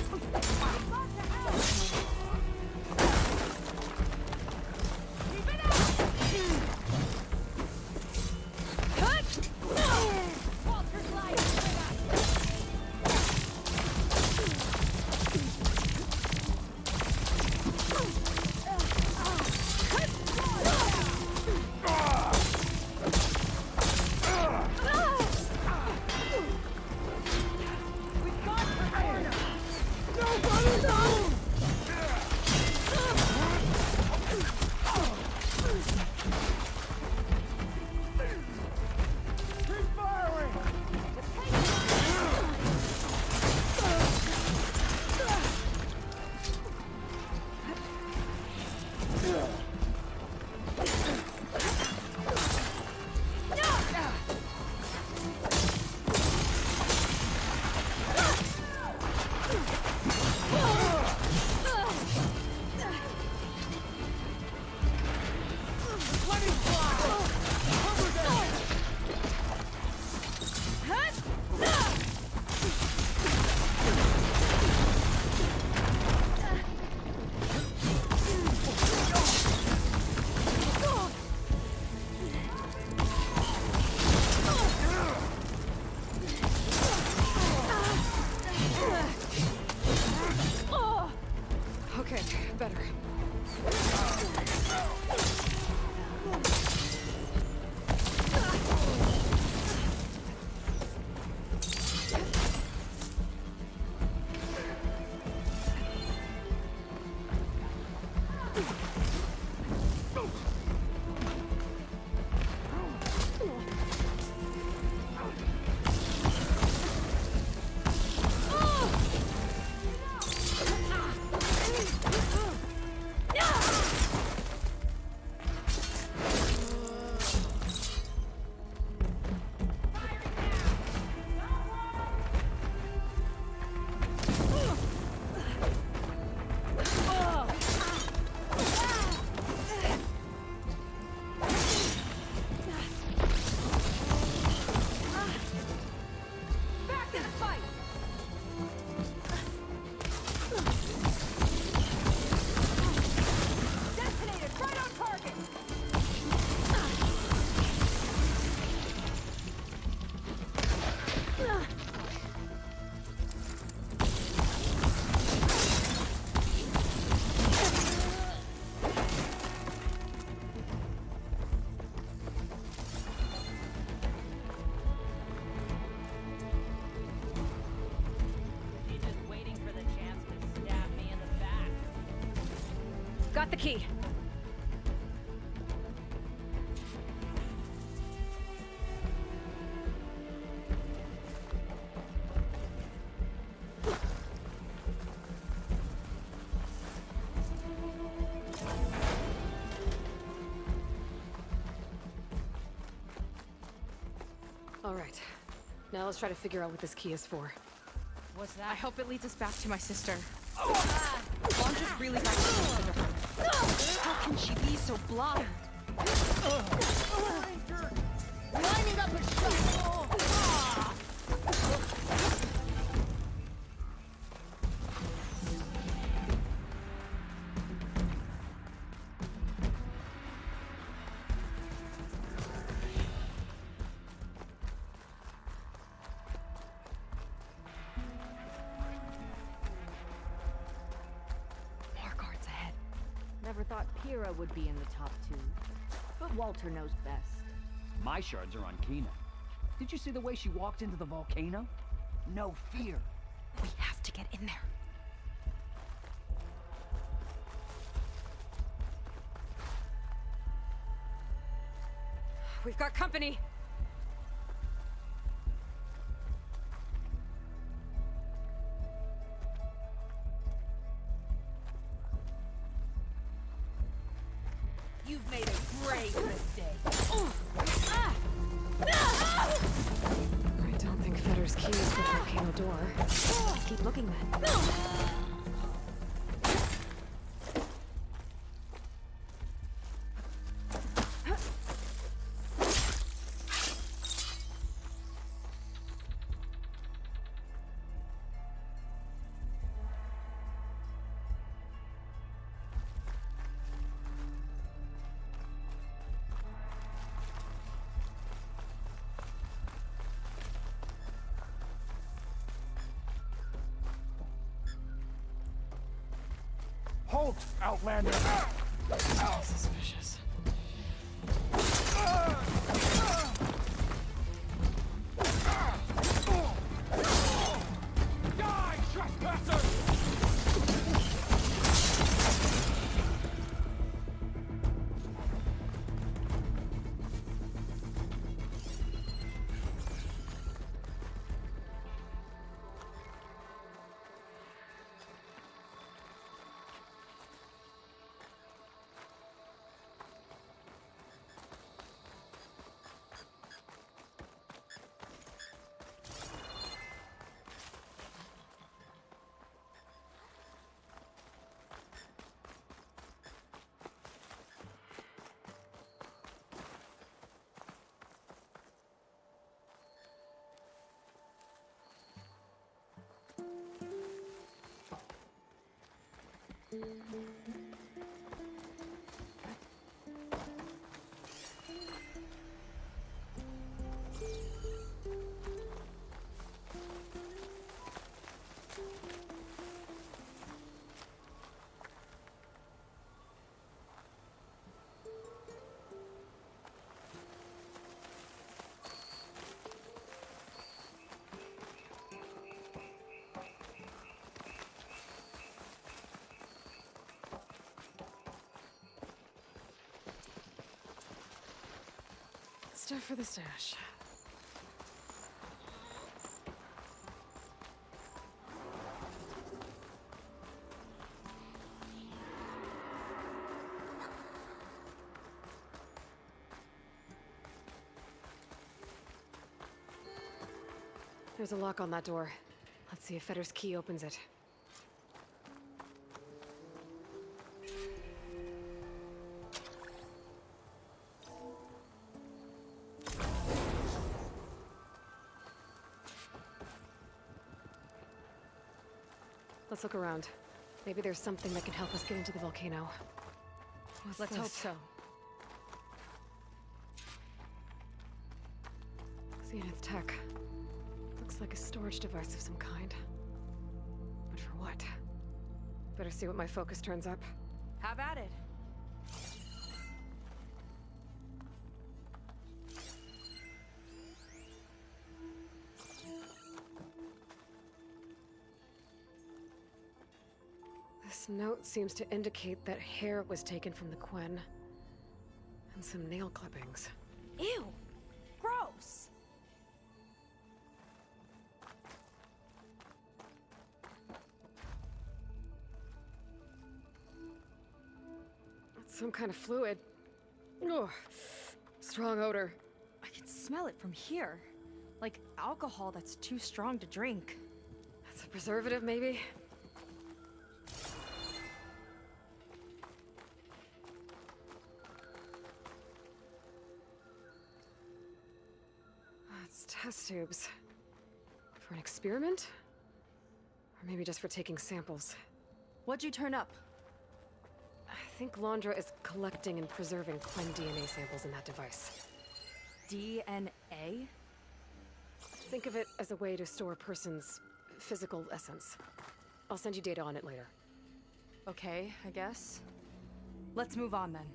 Got the key. All right. Now let's try to figure out what this key is for. What's that? I hope it leads us back to my sister. Mom just really got close to her. How can she be so blind? Lining up a shot. Never thought Pyrrha would be in the top 2. But Walter knows best. My shards are on Kina. Did you see the way she walked into the volcano? No fear. We have to get in there. We've got company. You've made a grave mistake. I don't think Fetter's key is the volcano door. Let's keep looking then. Halt, Outlander! Suspicious. Die, trespasser! Stuff for the stash. There's a lock on that door. Let's see if Fetter's key opens it. Let's look around. Maybe there's something that can help us get into the volcano. Let's hope so. Zenith tech. Looks like a storage device of some kind. But for what? Better see what my focus turns up. Have at it. This note seems to indicate that hair was taken from the Quen. And some nail clippings. Ew! Gross! It's some kind of fluid. Ugh. Strong odor. I can smell it from here. Like alcohol that's too strong to drink. That's a preservative, maybe? It's test tubes. For an experiment? Or maybe just for taking samples. What'd you turn up? I think لاندار is collecting and preserving Quen DNA samples in that device. DNA? Think of it as a way to store a person's physical essence. I'll send you data on it later. Okay, I guess. Let's move on then.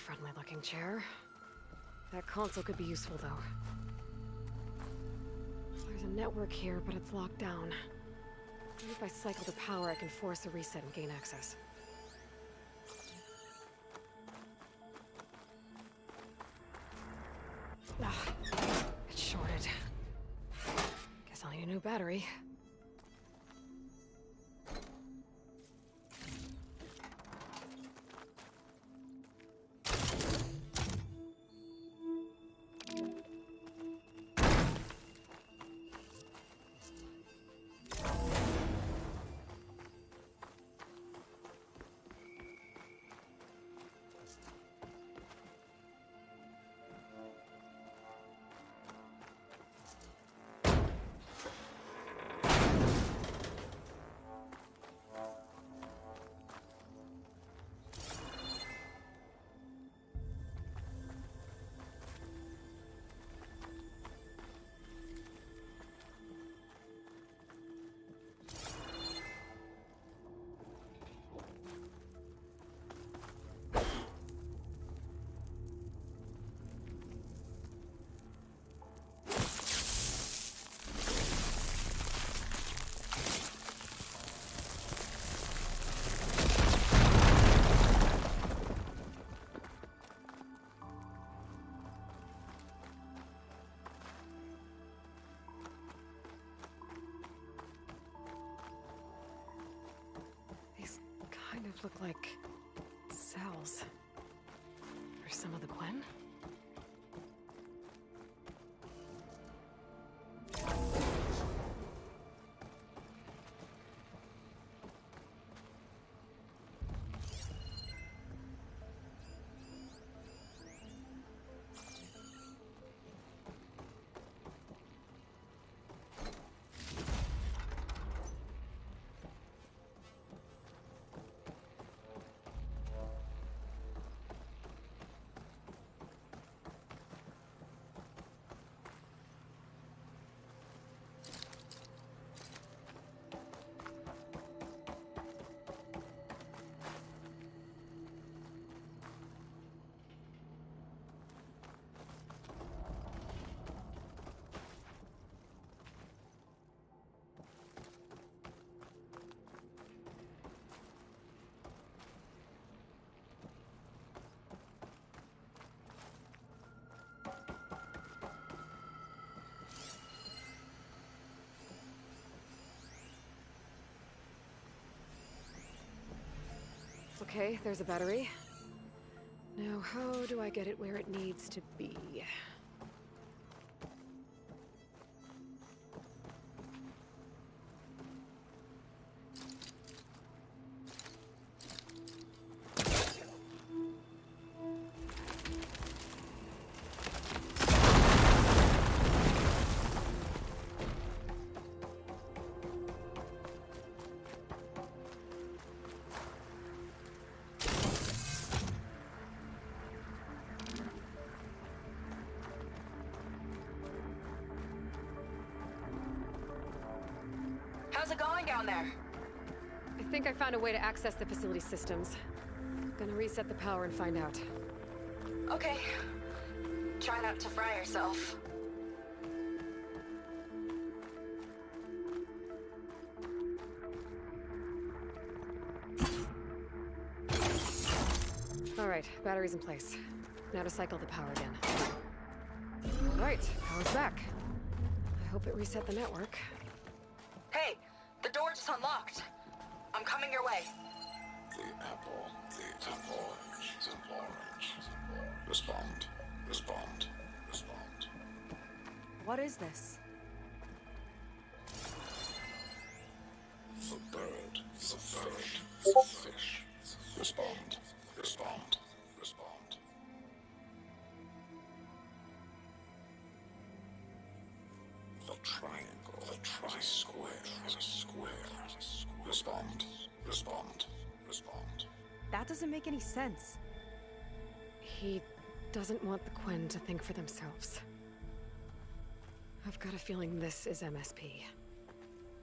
Friendly-looking chair. That console could be useful, though. There's a network here, but it's locked down. Maybe if I cycle the power, I can force a reset and gain access. Ah, it's shorted. Guess I'll need a new battery. of look like cells. For some of the Quen? Okay, there's a battery. Now, how do I get it where it needs to be? How's it going down there? I think I found a way to access the facility systems. Gonna reset the power and find out. Okay. Try not to fry yourself. Alright, battery's in place. Now to cycle the power again. Alright, power's back. I hope it reset the network. Hey, the door just unlocked. I'm coming your way. The apple, the orange. Respond. What is this? The bird, the fish. Respond. The triangle, the square. Respond. That doesn't make any sense. He doesn't want the Quen to think for themselves. I've got a feeling this is MSP.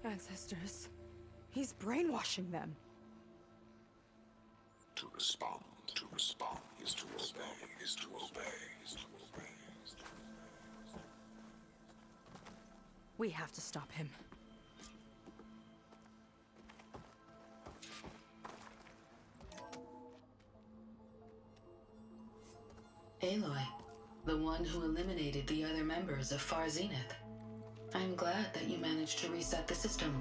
Ancestors. He's brainwashing them. To respond is to obey. We have to stop him. Aloy, the one who eliminated the other members of Far Zenith. I'm glad that you managed to reset the system.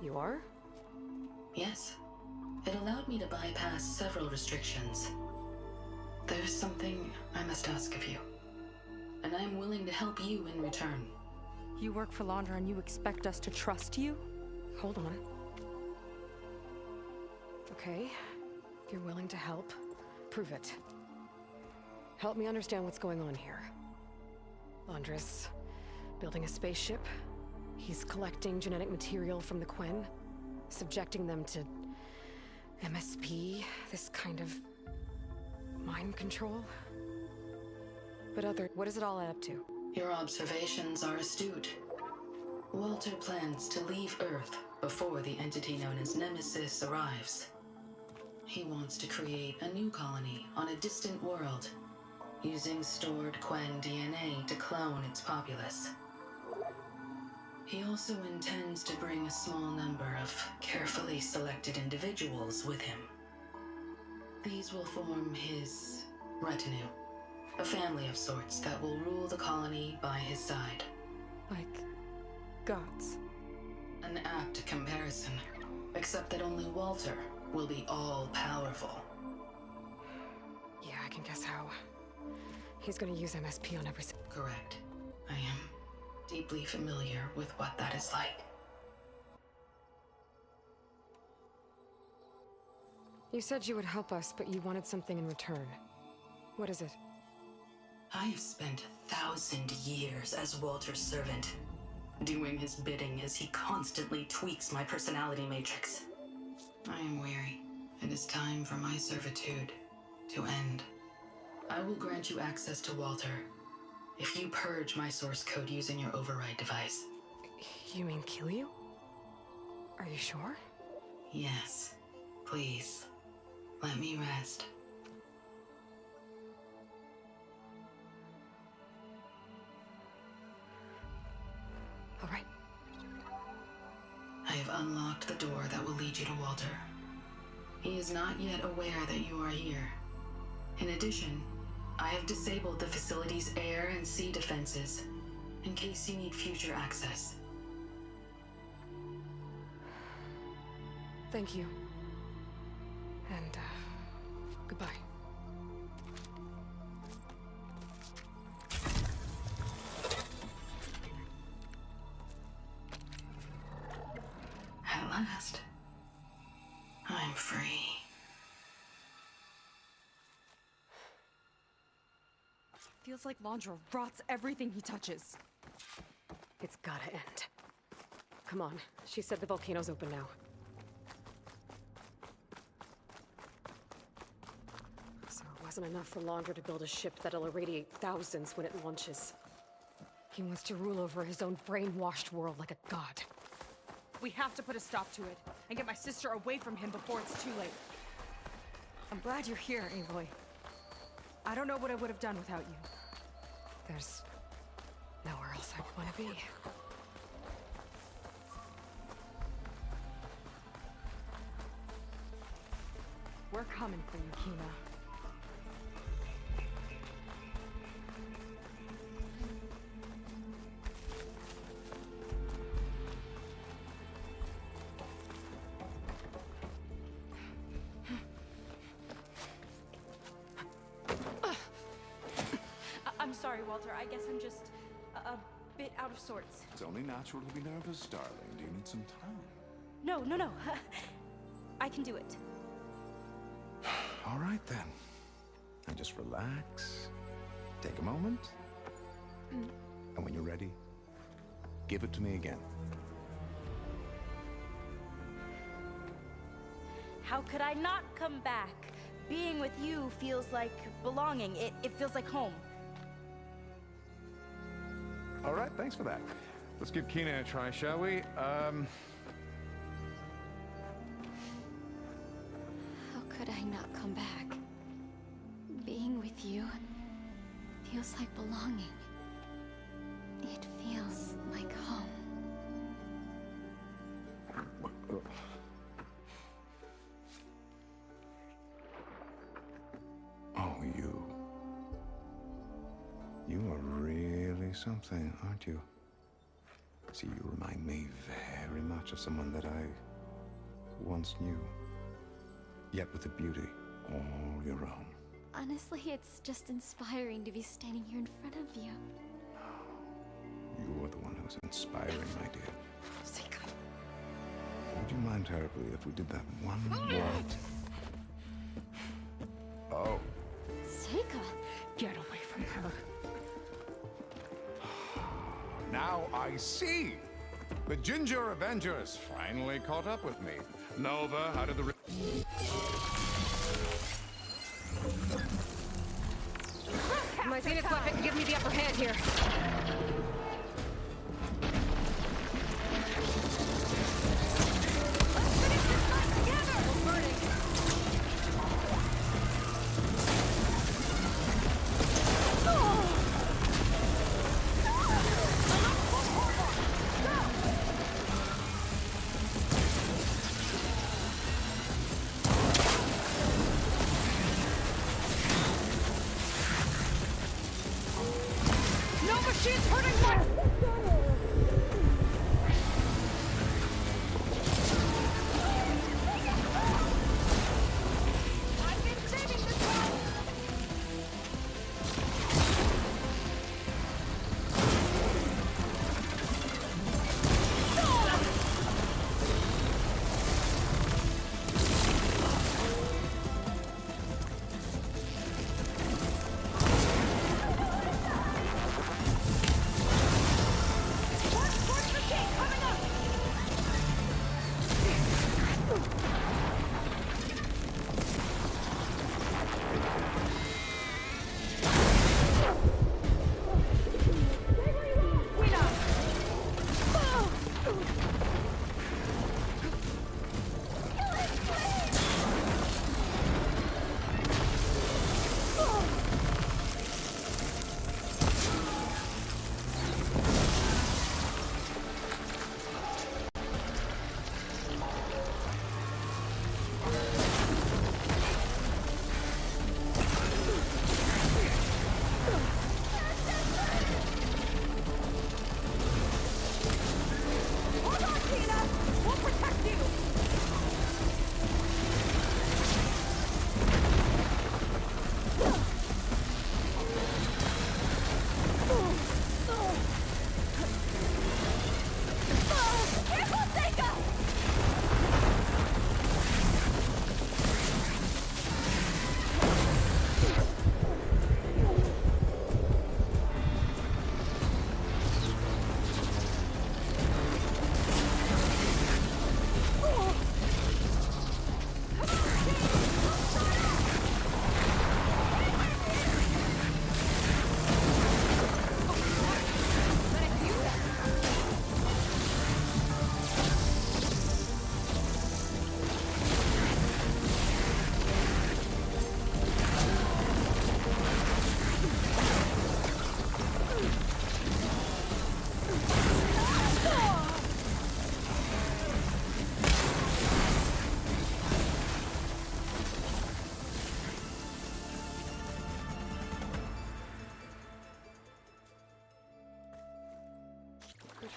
You are? Yes. It allowed me to bypass several restrictions. There's something I must ask of you, and I'm willing to help you in return. You work for لاندار and you expect us to trust you? Hold on. Okay, if you're willing to help, prove it. Help me understand what's going on here. Laundra's building a spaceship. He's collecting genetic material from the Quen, subjecting them to MSP, this kind of mind control. But what does it all add up to? Your observations are astute. Walter plans to leave Earth before the entity known as Nemesis arrives. He wants to create a new colony on a distant world, using stored Quen DNA to clone its populace. He also intends to bring a small number of carefully selected individuals with him. These will form his retinue, a family of sorts that will rule the colony by his side. Like gods. An apt comparison, except that only Walter will be all-powerful. Yeah, I can guess how. He's gonna use MSP on every... Correct. I am deeply familiar with what that is like. You said you would help us, but you wanted something in return. What is it? I have spent 1,000 years as Walter's servant, doing his bidding as he constantly tweaks my personality matrix. I am weary. It is time for my servitude to end. I will grant you access to Walter if you purge my source code using your override device. You mean kill you? Are you sure? Yes. Please, let me rest. All right. I have unlocked the door that will lead you to Walter. He is not yet aware that you are here. In addition, I have disabled the facility's air and sea defenses in case you need future access. Thank you. And, goodbye. At last, I'm free. Feels like لاندار rots everything he touches. It's gotta end. Come on. She said the volcano's open now. So it wasn't enough for لاندار to build a ship that'll irradiate thousands when it launches. He wants to rule over his own brainwashed world like a god. We have to put a stop to it and get my sister away from him before it's too late. I'm glad you're here, Aloy. I don't know what I would have done without you. There's nowhere else I'd want to be. We're coming for you, Kina. I'm sorry, Walter. I guess I'm just a bit out of sorts. It's only natural to be nervous, darling. Do you need some time? No. I can do it. All right, then. And just relax. Take a moment. And when you're ready, give it to me again. How could I not come back? Being with you feels like belonging. It feels like home. All right, thanks for that. Let's give Kina a try, shall we? How could I not come back? Being with you feels like belonging. It feels like home. Oh, you are really something, aren't you? See, you remind me very much of someone that I once knew, yet with a beauty all your own. Honestly, it's just inspiring to be standing here in front of you. You are the one who's inspiring, my dear. Would you mind terribly if we did that one more? Oh. Seika! Get away from her. Now I see! The Ginger Avengers finally caught up with me. Nova, how did the... My Zenith weapon can give me the upper hand here. Shield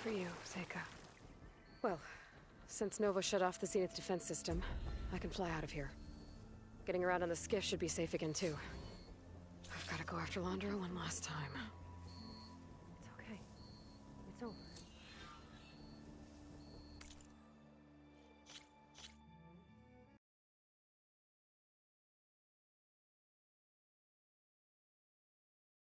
for you, Seika. Well, since Nova shut off the Zenith defense system, I can fly out of here. Getting around on the skiff should be safe again, too. I've got to go after لاندار one last time.